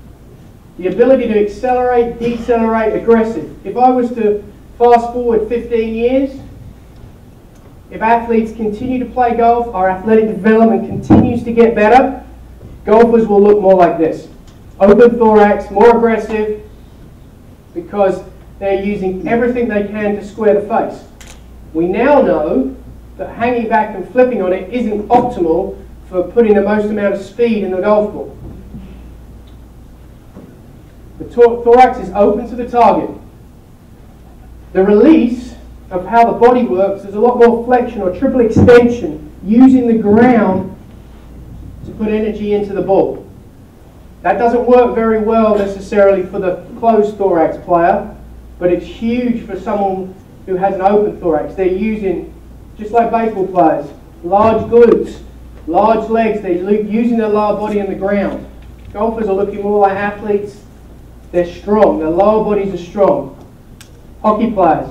The ability to accelerate, decelerate, aggressive. If I was to fast forward 15 years, if athletes continue to play golf, our athletic development continues to get better, golfers will look more like this. Open thorax, more aggressive, because they're using everything they can to square the face. We now know that hanging back and flipping on it isn't optimal for putting the most amount of speed in the golf ball. The thorax is open to the target. The release of how the body works is a lot more flexion or triple extension, using the ground to put energy into the ball. That doesn't work very well necessarily for the closed thorax player, but it's huge for someone who has an open thorax. They're using, just like baseball players, large glutes, large legs. They're using their lower body on the ground. Golfers are looking more like athletes. They're strong. Their lower bodies are strong. Hockey players.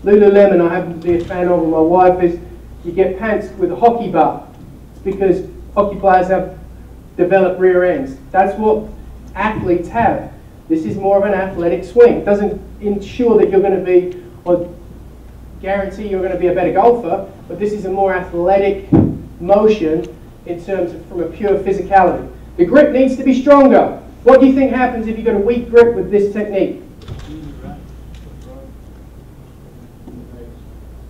Lululemon, I happen to be a fan of, and my wife is, you get pants with a hockey bar. It's because hockey players have developed rear ends. That's what athletes have. This is more of an athletic swing. It doesn't ensure that you're going to be, or guarantee you're going to be a better golfer, but this is a more athletic motion in terms of from a pure physicality. The grip needs to be stronger. What do you think happens if you've got a weak grip with this technique?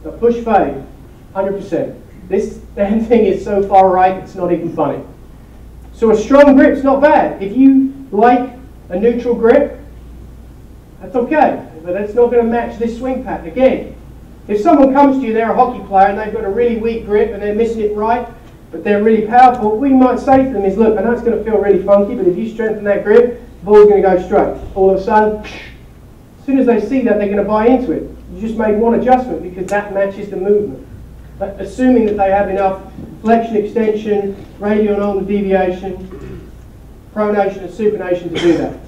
The push fade, 100%. This damn thing is so far right, it's not even funny. So a strong grip's not bad. If you like a neutral grip, that's okay, but that's not going to match this swing pattern. Again, if someone comes to you, they're a hockey player, and they've got a really weak grip, and they're missing it right, but they're really powerful, what we might say to them is, look, I know it's going to feel really funky, but if you strengthen that grip, the ball's going to go straight. All of a sudden, as soon as they see that, they're going to buy into it. You just made one adjustment because that matches the movement. But assuming that they have enough flexion, extension, radial and ulnar deviation, pronation and supination to do that.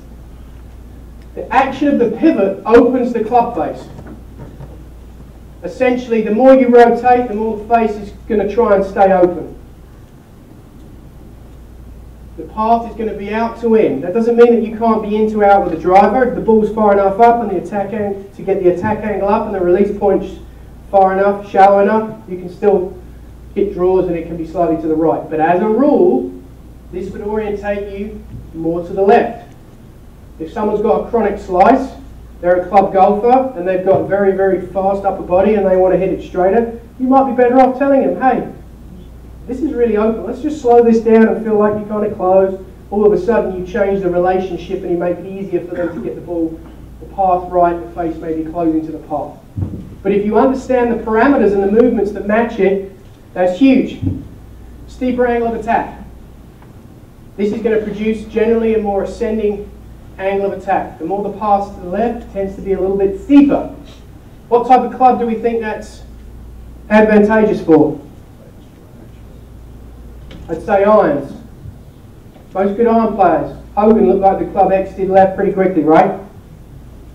The action of the pivot opens the club face. Essentially, the more you rotate, the more the face is going to try and stay open. The path is going to be out to in. That doesn't mean that you can't be in to out with the driver. If the ball's far enough up and the attack angle, to get the attack angle up and the release point's far enough, shallow enough, you can still hit draws and it can be slightly to the right. But as a rule, this would orientate you more to the left. If someone's got a chronic slice, they're a club golfer and they've got very, very fast upper body and they want to hit it straighter, you might be better off telling them, hey, this is really open. Let's just slow this down and feel like you're kind of closed. All of a sudden you change the relationship and you make it easier for them to get the ball, the path right, the face maybe closing to the path. But if you understand the parameters and the movements that match it, that's huge. Steeper angle of attack. This is going to produce generally a more ascending angle of attack. The more the path to the left tends to be a little bit steeper. What type of club do we think that's advantageous for? I'd say irons. Most good iron players. Hogan looked like the club exited left pretty quickly, right?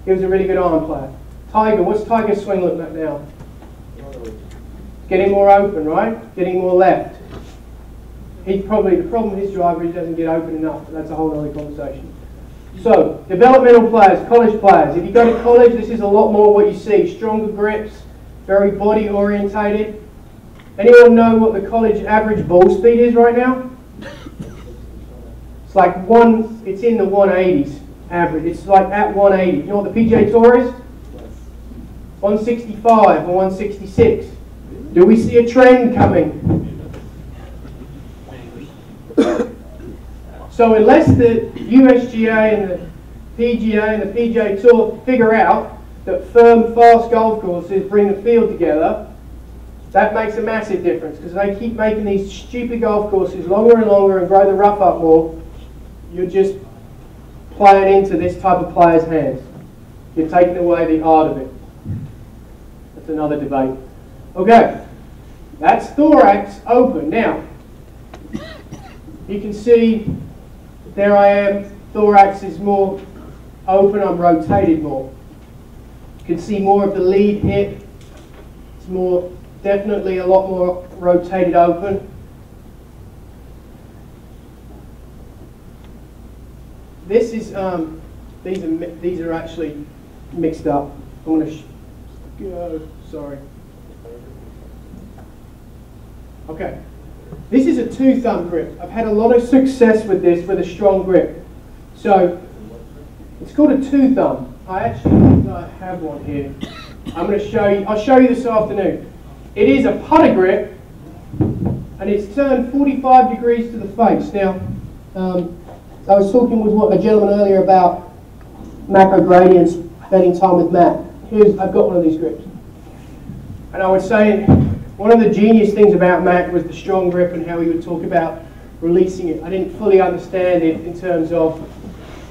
He was a really good iron player. Tiger, what's Tiger's swing look like now? Getting more open, right? Getting more left. He's probably, the problem with his driver, he doesn't get open enough, but that's a whole other conversation. So, developmental players, college players. If you go to college, this is a lot more what you see. Stronger grips, very body orientated. Anyone know what the college average ball speed is right now? It's like it's in the 180s average. It's like at 180. You know what the PGA Tour is? 165 or 166. Do we see a trend coming? So unless the USGA and the PGA and the PGA Tour figure out that firm, fast golf courses bring the field together, that makes a massive difference because they keep making these stupid golf courses longer and longer and grow the rough up more. You're just playing into this type of player's hands. You're taking away the art of it. That's another debate. Okay, that's thorax open. Now, you can see there I am. Thorax is more open. I'm rotated more. You can see more of the lead hip. It's more, definitely a lot more rotated open. this is these are actually mixed up. I'm going to go. Sorry. Okay. This is a 2-thumb grip. I've had a lot of success with this with a strong grip. So it's called a 2-thumb. I actually have one here. I'm going to show you. I'll show you this afternoon. It is a putter grip, and it's turned 45 degrees to the face. Now, I was talking with a gentleman earlier about macro gradients, spending time with Matt. I've got one of these grips. And I was saying, one of the genius things about Matt was the strong grip and how he would talk about releasing it. I didn't fully understand it in terms of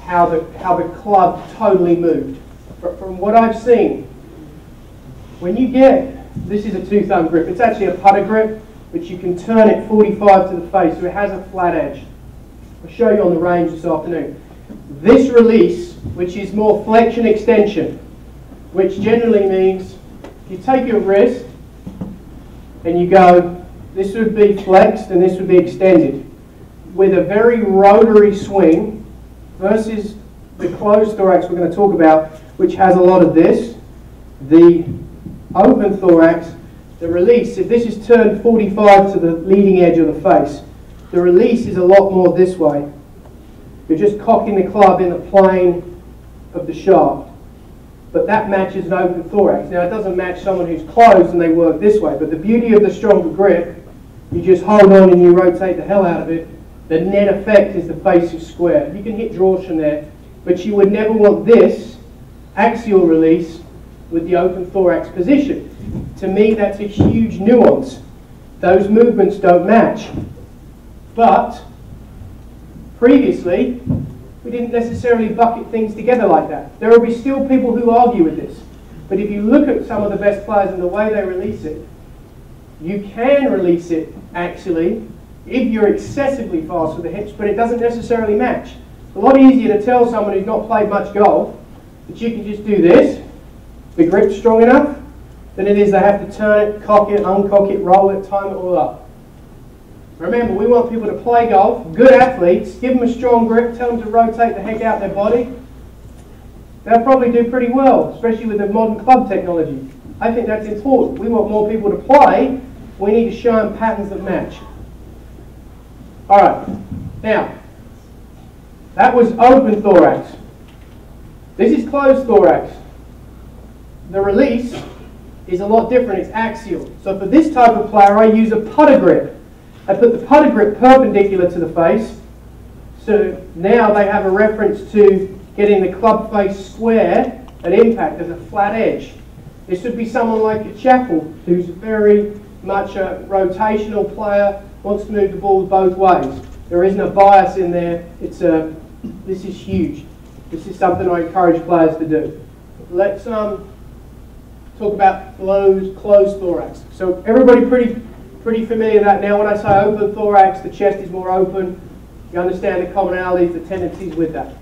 how the club totally moved. But from what I've seen, when you this is a 2-thumb grip. It's actually a putter grip, but you can turn it 45 to the face, so it has a flat edge. I'll show you on the range this afternoon. This release, which is more flexion extension, which generally means you take your wrist and you go, this would be flexed and this would be extended, with a very rotary swing versus the closed thorax we're going to talk about, which has a lot of this. The open thorax, the release, if this is turned 45 to the leading edge of the face, the release is a lot more this way. You're just cocking the club in the plane of the shaft. But that matches an open thorax. Now, it doesn't match someone who's closed and they work this way, but the beauty of the stronger grip, you just hold on and you rotate the hell out of it. The net effect is the face is square. You can hit draws from there, but you would never want this axial release with the open thorax position. To me, that's a huge nuance. Those movements don't match. But previously, we didn't necessarily bucket things together like that. There will be still people who argue with this. But if you look at some of the best players and the way they release it, you can release it axially if you're excessively fast with the hips, but it doesn't necessarily match. It's a lot easier to tell someone who's not played much golf that you can just do this, the grip's strong enough, than it is they have to turn it, cock it, uncock it, roll it, time it all up. Remember, we want people to play golf, good athletes, give them a strong grip, tell them to rotate the heck out their body. They'll probably do pretty well, especially with the modern club technology. I think that's important. We want more people to play. We need to show them patterns that match. All right. Now, that was open thorax. This is closed thorax. The release is a lot different. It's axial. So for this type of player, I use a putter grip. I put the putter grip perpendicular to the face, so now they have a reference to getting the club face square at impact as a flat edge. This would be someone like a Chappell, who's very much a rotational player, wants to move the ball both ways. There isn't a bias in there. This is huge. This is something I encourage players to do. Let's talk about closed thorax. So everybody pretty familiar with that now. When I say open thorax, the chest is more open. You understand the commonalities, the tendencies with that.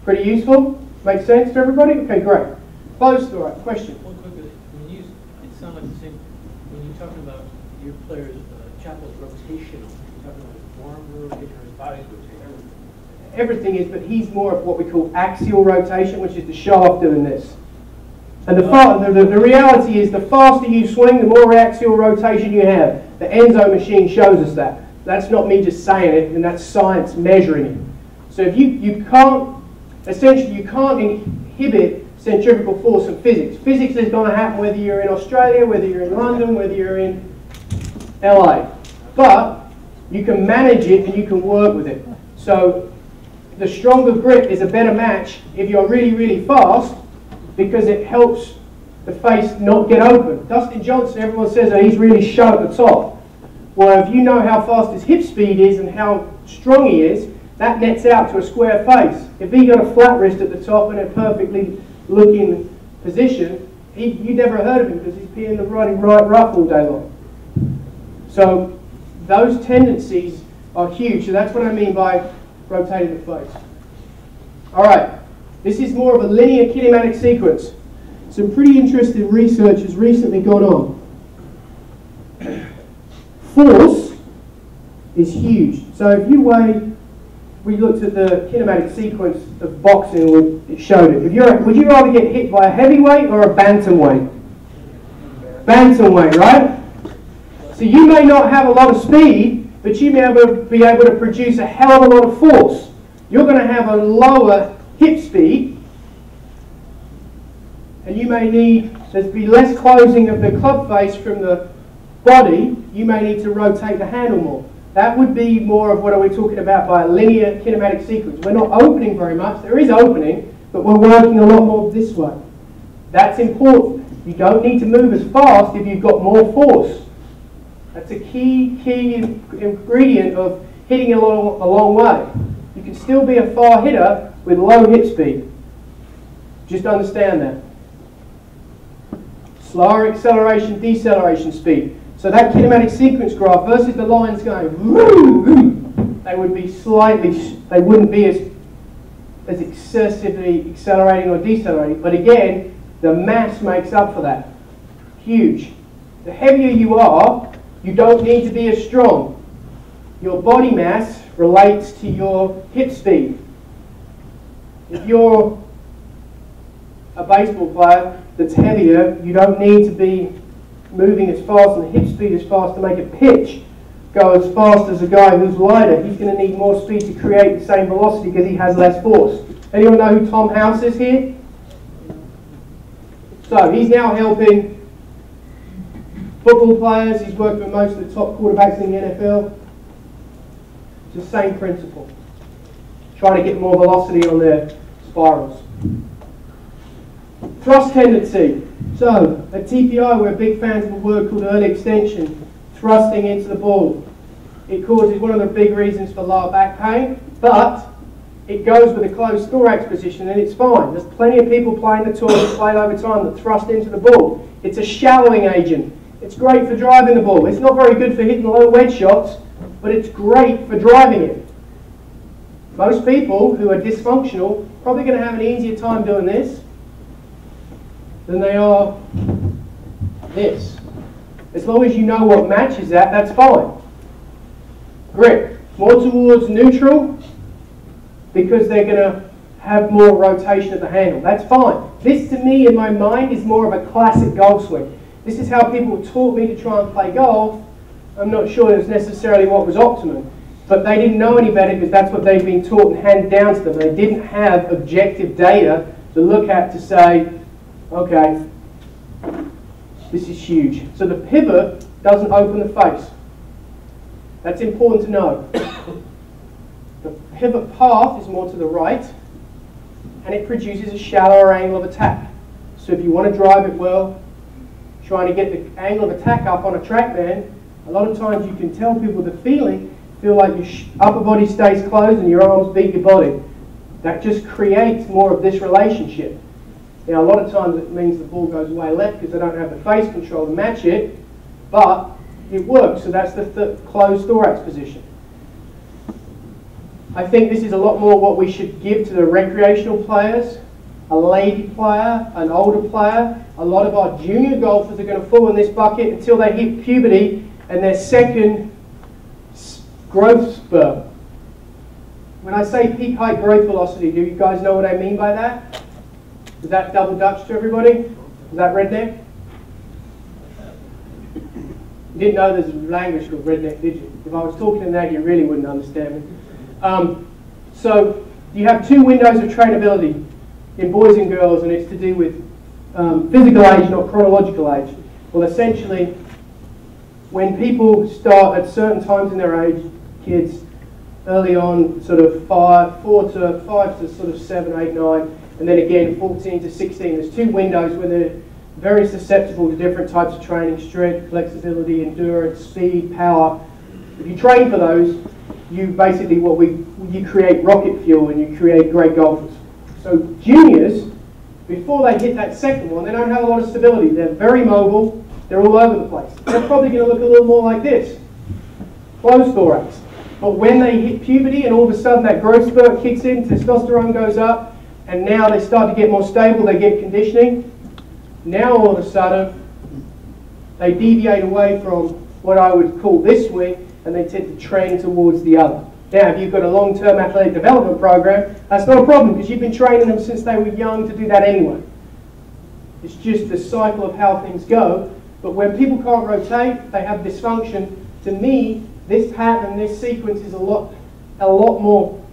Pretty useful? Makes sense to everybody? Okay, great. Closed thorax. Question? One quickly. It sounds like the same. When you're talking about your players, Chappell's rotational, you're talking about his arm rotation or his body's rotation. Everything is, but he's more of what we call axial rotation, which is the shaft doing this. And the reality is, the faster you swing, the more axial rotation you have. The Enzo machine shows us that. That's not me just saying it, and that's science measuring it. So if you can't inhibit centrifugal force in physics. Physics is going to happen whether you're in Australia, whether you're in London, whether you're in LA. But you can manage it and you can work with it. So the stronger grip is a better match if you're really, really fast, because it helps the face not get open. Dustin Johnson, everyone says that he's really shut at the top. Well, if you know how fast his hip speed is and how strong he is, that nets out to a square face. If he got a flat wrist at the top and a perfectly looking position, you never heard of him because he's being the right rough all day long. So those tendencies are huge. So that's what I mean by rotating the face. All right. This is more of a linear kinematic sequence. Some pretty interesting research has recently gone on. Force is huge. So if you weigh we looked at the kinematic sequence of boxing, it showed it. Would you rather get hit by a heavyweight or a bantamweight? Bantamweight, right? So you may not have a lot of speed, but you may be able to produce a hell of a lot of force. You're going to have a lower hip speed, and you may need, there's be less closing of the club face from the body. You may need to rotate the handle more. That would be more of what are we talking about by a linear kinematic sequence. We're not opening very much. There is opening, but we're working a lot more this way. That's important. You don't need to move as fast if you've got more force. That's a key ingredient of hitting a long way. You can still be a far hitter with low hip speed. Just understand that. Slower acceleration, deceleration speed. So that kinematic sequence graph versus the lines going, they would be slightly, they wouldn't be as excessively accelerating or decelerating. But again, the mass makes up for that. Huge. The heavier you are, you don't need to be as strong. Your body mass relates to your hip speed. If you're a baseball player that's heavier, you don't need to be moving as fast and the hip speed as fast to make a pitch go as fast as a guy who's lighter. He's going to need more speed to create the same velocity because he has less force. Anyone know who Tom House is here? So he's now helping football players. He's worked with most of the top quarterbacks in the NFL. It's the same principle. Trying to get more velocity on their spirals. Thrust tendency. So, at TPI we're big fans of a word called early extension, thrusting into the ball. It causes one of the big reasons for lower back pain, but it goes with a closed thorax position and it's fine. There's plenty of people playing the tour that played over time that thrust into the ball. It's a shallowing agent. It's great for driving the ball. It's not very good for hitting low wedge shots, but it's great for driving it. Most people who are dysfunctional probably going to have an easier time doing this than they are this. As long as you know what matches that, that's fine. Grip, more towards neutral because they're going to have more rotation at the handle. That's fine. This to me in my mind is more of a classic golf swing. This is how people taught me to try and play golf. I'm not sure it's necessarily what was optimum, but they didn't know any better because that's what they'd been taught and handed down to them. They didn't have objective data to look at to say, okay, this is huge. So the pivot doesn't open the face. That's important to know. The pivot path is more to the right, and it produces a shallower angle of attack. So if you want to drive it well, trying to get the angle of attack up on a TrackMan, a lot of times you can tell people the feeling, feel like your upper body stays closed and your arms beat your body. That just creates more of this relationship. Now, a lot of times it means the ball goes way left because they don't have the face control to match it, but it works, so that's the closed thorax position. I think this is a lot more what we should give to the recreational players, a lady player, an older player. A lot of our junior golfers are going to fall in this bucket until they hit puberty and their second growth spurt. When I say peak height growth velocity, do you guys know what I mean by that? Is that double Dutch to everybody? Is that redneck? You didn't know there's a language called redneck, did you? If I was talking in that, you really wouldn't understand me. So you have two windows of trainability in boys and girls, and it's to do with physical age, not chronological age. Well, essentially, when people start at certain times in their age, kids, early on, sort of 5 to sort of 7, 8, 9, and then again 14 to 16, there's two windows where they're very susceptible to different types of training: strength, flexibility, endurance, speed, power. If you train for those, you basically you create rocket fuel and you create great golfers. So juniors, before they hit that second one, they don't have a lot of stability. They're very mobile. They're all over the place. They're probably going to look a little more like this, closed thorax. But when they hit puberty and all of a sudden that growth spurt kicks in, testosterone goes up, and now they start to get more stable, they get conditioning. Now all of a sudden, they deviate away from what I would call this swing, and they tend to train towards the other. Now, if you've got a long-term athletic development program, that's not a problem because you've been training them since they were young to do that anyway. It's just the cycle of how things go. But when people can't rotate, they have dysfunction. To me, this pattern, this sequence is a lot more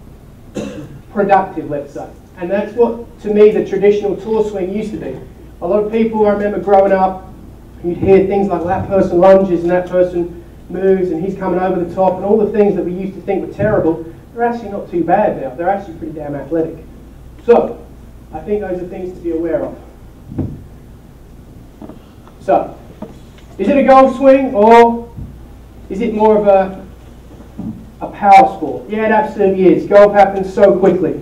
productive, let's say. And that's what, to me, the traditional tour swing used to be. A lot of people, I remember growing up, you'd hear things like that person lunges and that person moves and he's coming over the top and all the things that we used to think were terrible, they're actually not too bad now. They're actually pretty damn athletic. So, I think those are things to be aware of. So, is it a golf swing or is it more of a power sport? Yeah, it absolutely is. Golf happens so quickly.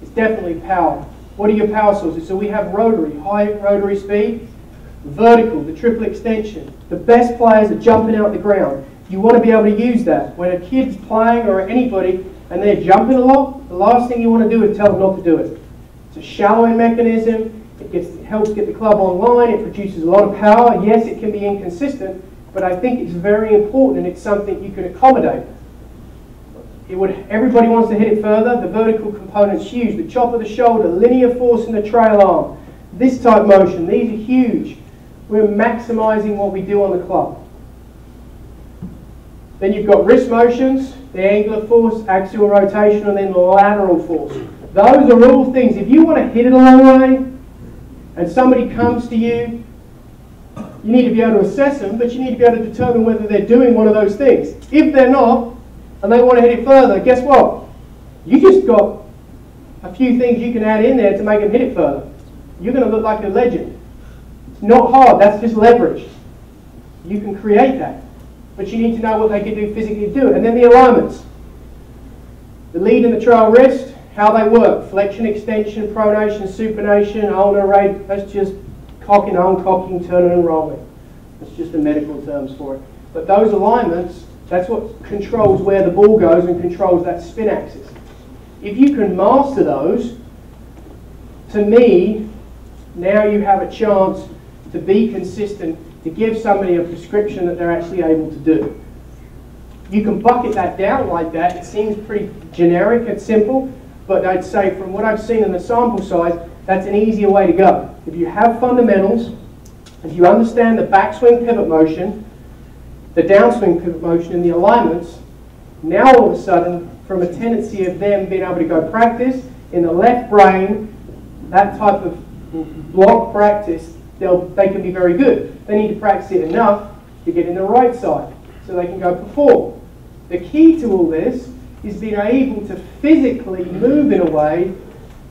It's definitely power. What are your power sources? So we have rotary, high rotary speed, vertical, the triple extension. The best players are jumping out the ground. You want to be able to use that. When a kid's playing or anybody and they're jumping a lot, the last thing you want to do is tell them not to do it. It's a shallowing mechanism. It helps get the club online. It produces a lot of power. Yes, it can be inconsistent, but I think it's very important and it's something you can accommodate. Everybody wants to hit it further. The vertical component's huge. The chop of the shoulder, linear force in the trail arm, this type motion, these are huge. We're maximizing what we do on the club. Then you've got wrist motions, the angular force, axial rotation, and then lateral force. Those are all things. If you want to hit it a long way, and somebody comes to you, you need to be able to assess them, but you need to be able to determine whether they're doing one of those things. If they're not, and they want to hit it further, guess what? You just got a few things you can add in there to make them hit it further. You're going to look like a legend. It's not hard, that's just leverage. You can create that. But you need to know what they can do physically to do it. And then the alignments. The lead and the trail wrist, how they work. Flexion, extension, pronation, supination, ulnar rate. That's just cocking, uncocking, turning and rolling. That's just the medical terms for it. But those alignments, that's what controls where the ball goes and controls that spin axis. If you can master those, to me, now you have a chance to be consistent, to give somebody a prescription that they're actually able to do. You can bucket that down like that. It seems pretty generic and simple, but I'd say from what I've seen in the sample size, that's an easier way to go. If you have fundamentals, if you understand the backswing pivot motion, the downswing pivot motion and the alignments, now all of a sudden, from a tendency of them being able to go practice, in the left brain, that type of block practice, they can be very good. They need to practice it enough to get in the right side so they can go perform. The key to all this is being able to physically move in a way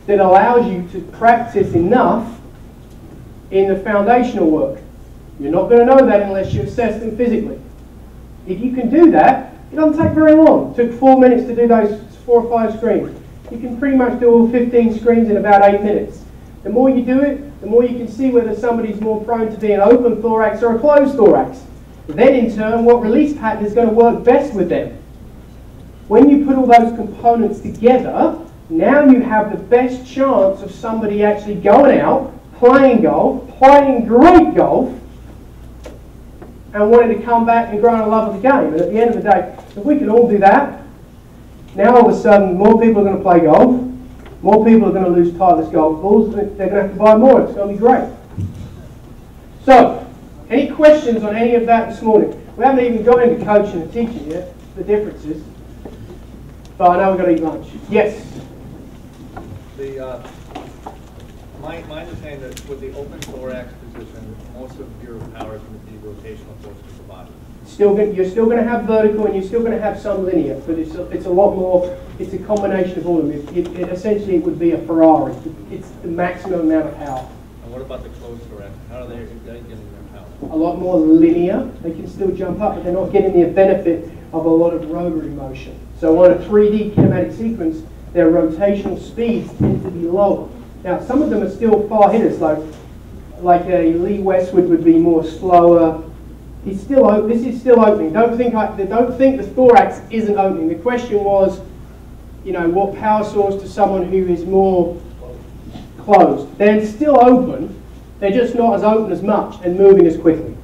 that allows you to practice enough in the foundational work. You're not going to know that unless you assess them physically. If you can do that, it doesn't take very long. It took 4 minutes to do those 4 or 5 screens. You can pretty much do all 15 screens in about 8 minutes. The more you do it, the more you can see whether somebody's more prone to be an open thorax or a closed thorax. Then in turn, what release pattern is going to work best with them. When you put all those components together, now you have the best chance of somebody actually going out, playing golf, playing great golf, and wanting to come back and grow a love of the game. And at the end of the day, if we can all do that, now all of a sudden more people are going to play golf, more people are going to lose Titleist golf balls, they're going to have to buy more, it's going to be great. So, any questions on any of that this morning? We haven't even got into coaching and teaching yet, the differences. But I know we've got to eat lunch. Yes? My understanding that with the open thorax position, most of your power is going to be rotational force to the body. You're still going to have vertical and you're still going to have some linear, but it's a lot more, it's a combination of all of them. Essentially it would be a Ferrari. It's the maximum amount of power. And what about the closed thorax? How are they getting their power? A lot more linear. They can still jump up, but they're not getting the benefit of a lot of rotary motion. So on a 3D kinematic sequence, their rotational speeds tend to be lower. Now, some of them are still far hitters, like a Lee Westwood would be more slower. This is still opening. Don't think the thorax isn't opening. The question was, what power source to someone who is more closed? They're still open. They're just not as open as much and moving as quickly.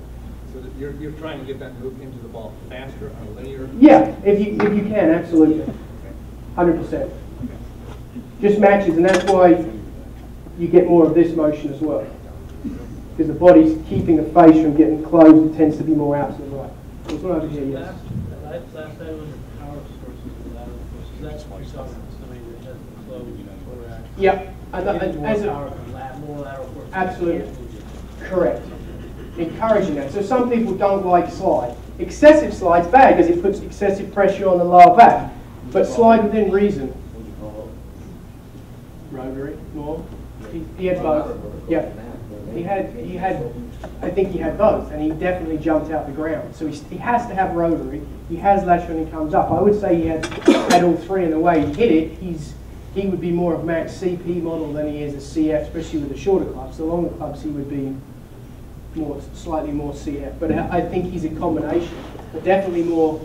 So you're trying to get that move into the ball faster on a linear? Yeah, if you can, absolutely. 100%. Just matches, and that's why you get more of this motion as well. Because the body's keeping the face from getting closed, it tends to be more out to the right. There's one over here, yes. Last item was the power sources of lateral forces. That's why you saw somebody that has the closed thorax. Yep. And More as power, more lateral forces. absolutely. Correct. Encouraging that. So some people don't like slide. Excessive slide's bad because it puts excessive pressure on the lower back. But slide within reason. Rotary, more. He had both. Yeah. He had, I think he had both, and he definitely jumped out the ground. So he has to have rotary. He has lateral when he comes up. I would say he had all three, and the way he hit it, he would be more of max CP model than he is a CF, especially with the shorter clubs. The longer clubs, he would be slightly more CF. But I think he's a combination, but definitely more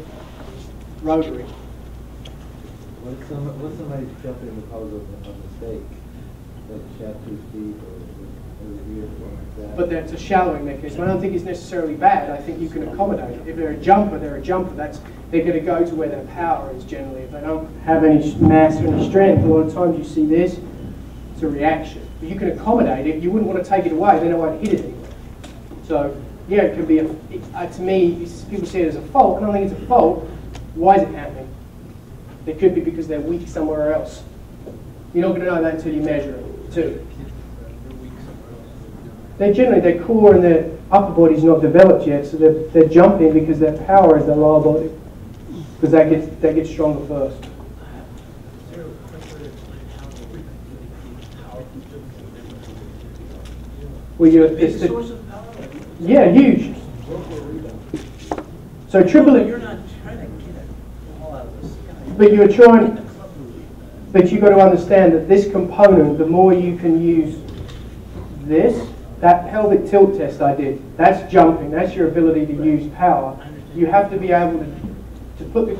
rotary. When somebody's jumping because of a mistake, like shaft too steep or something like that. But that's a shallowing mechanism. I don't think it's necessarily bad. I think you can accommodate it. If they're a jumper, they're a jumper. They're going to go to where their power is generally. If they don't have any mass or any strength, a lot of times you see this, it's a reaction. If you can accommodate it, you wouldn't want to take it away, then it won't hit it anymore. So, yeah, it can be, to me, people see it as a fault. I don't think it's a fault. Why is it happening? It could be because they're weak somewhere else. You're not going to know that until you measure it, too. Their core and their upper body's not developed yet, so they're jumping because their power is their lower body. Because that gets stronger first. Yeah, huge. So triple it. You're not trying to get it all out of this. But you're trying. But you've got to understand that this component, the more you can use this, that pelvic tilt test I did, that's jumping. That's your ability to use power. You have to be able to put the.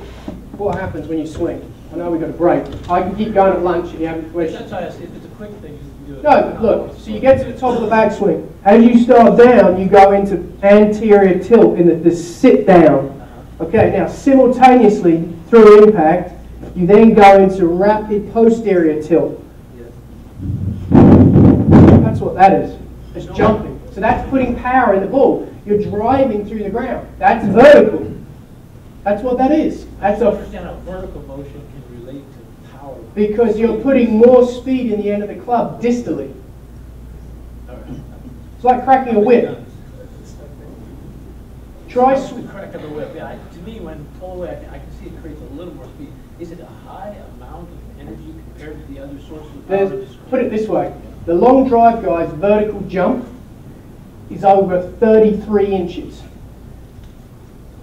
What happens when you swing? I know we've got a break. I can keep going at lunch if you have any questions. That's why I said if it's a quick thing, you can do it. No, look, so you get to the top of the backswing. As you start down, you go into anterior tilt in the sit down. Okay, now simultaneously, through impact, you then go into rapid posterior tilt. That's what that is. It's jumping. So that's putting power in the ball. You're driving through the ground. That's vertical. That's what that is. That's I understand how vertical motion can relate to power. because you're putting more speed in the end of the club distally. It's like cracking a whip. Try the crack of the whip. Yeah, to me, when pulled away, I can see it creates a little more speed. Is it a high amount of energy compared to the other sources of power? Put it this way. The long drive guy's vertical jump is over 33 inches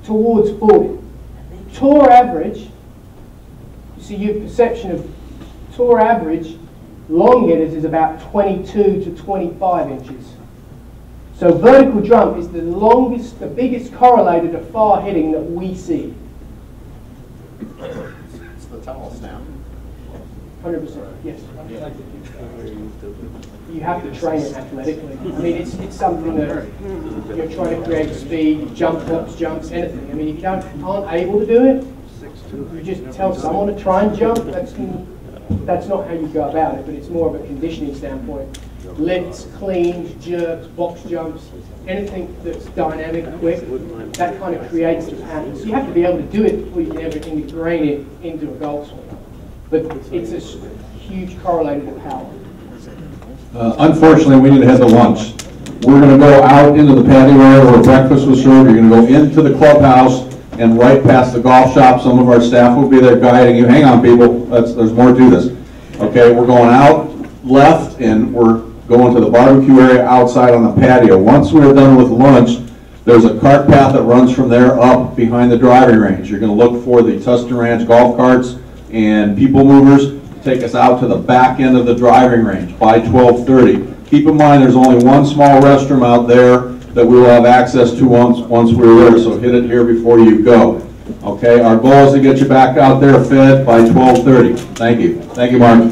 towards 40. Tour average, you see your perception of tour average, long hitters is about 22 to 25 inches. So vertical jump is the longest, the biggest correlated to far hitting that we see. It's the tunnel now. 100%, yes. You have to train it athletically. I mean, it's something that you're trying to create speed, jump hops, jumps, anything. I mean, if you aren't able to do it, you just tell someone to try and jump. That's not how you go about it, but it's more of a conditioning standpoint. Lifts, cleans, jerks, box jumps, anything that's dynamic, quick, that kind of creates the pattern. So you have to be able to do it before you can ever ingrain it into a golf swing. But it's a huge correlated to power. Unfortunately, we need to head to lunch. We're going to go out into the patio area where breakfast was served. You're going to go into the clubhouse and right past the golf shop. Some of our staff will be there guiding you. Hang on, people. There's more to this. Okay, we're going out left, and we're going to the barbecue area outside on the patio. Once we're done with lunch, there's a cart path that runs from there up behind the driving range. You're going to look for the Tustin Ranch golf carts and people movers to take us out to the back end of the driving range by 12:30. Keep in mind there's only one small restroom out there that we will have access to once we're there, so hit it here before you go. Okay, our goal is to get you back out there fed by 12:30. Thank you. Thank you, Mark.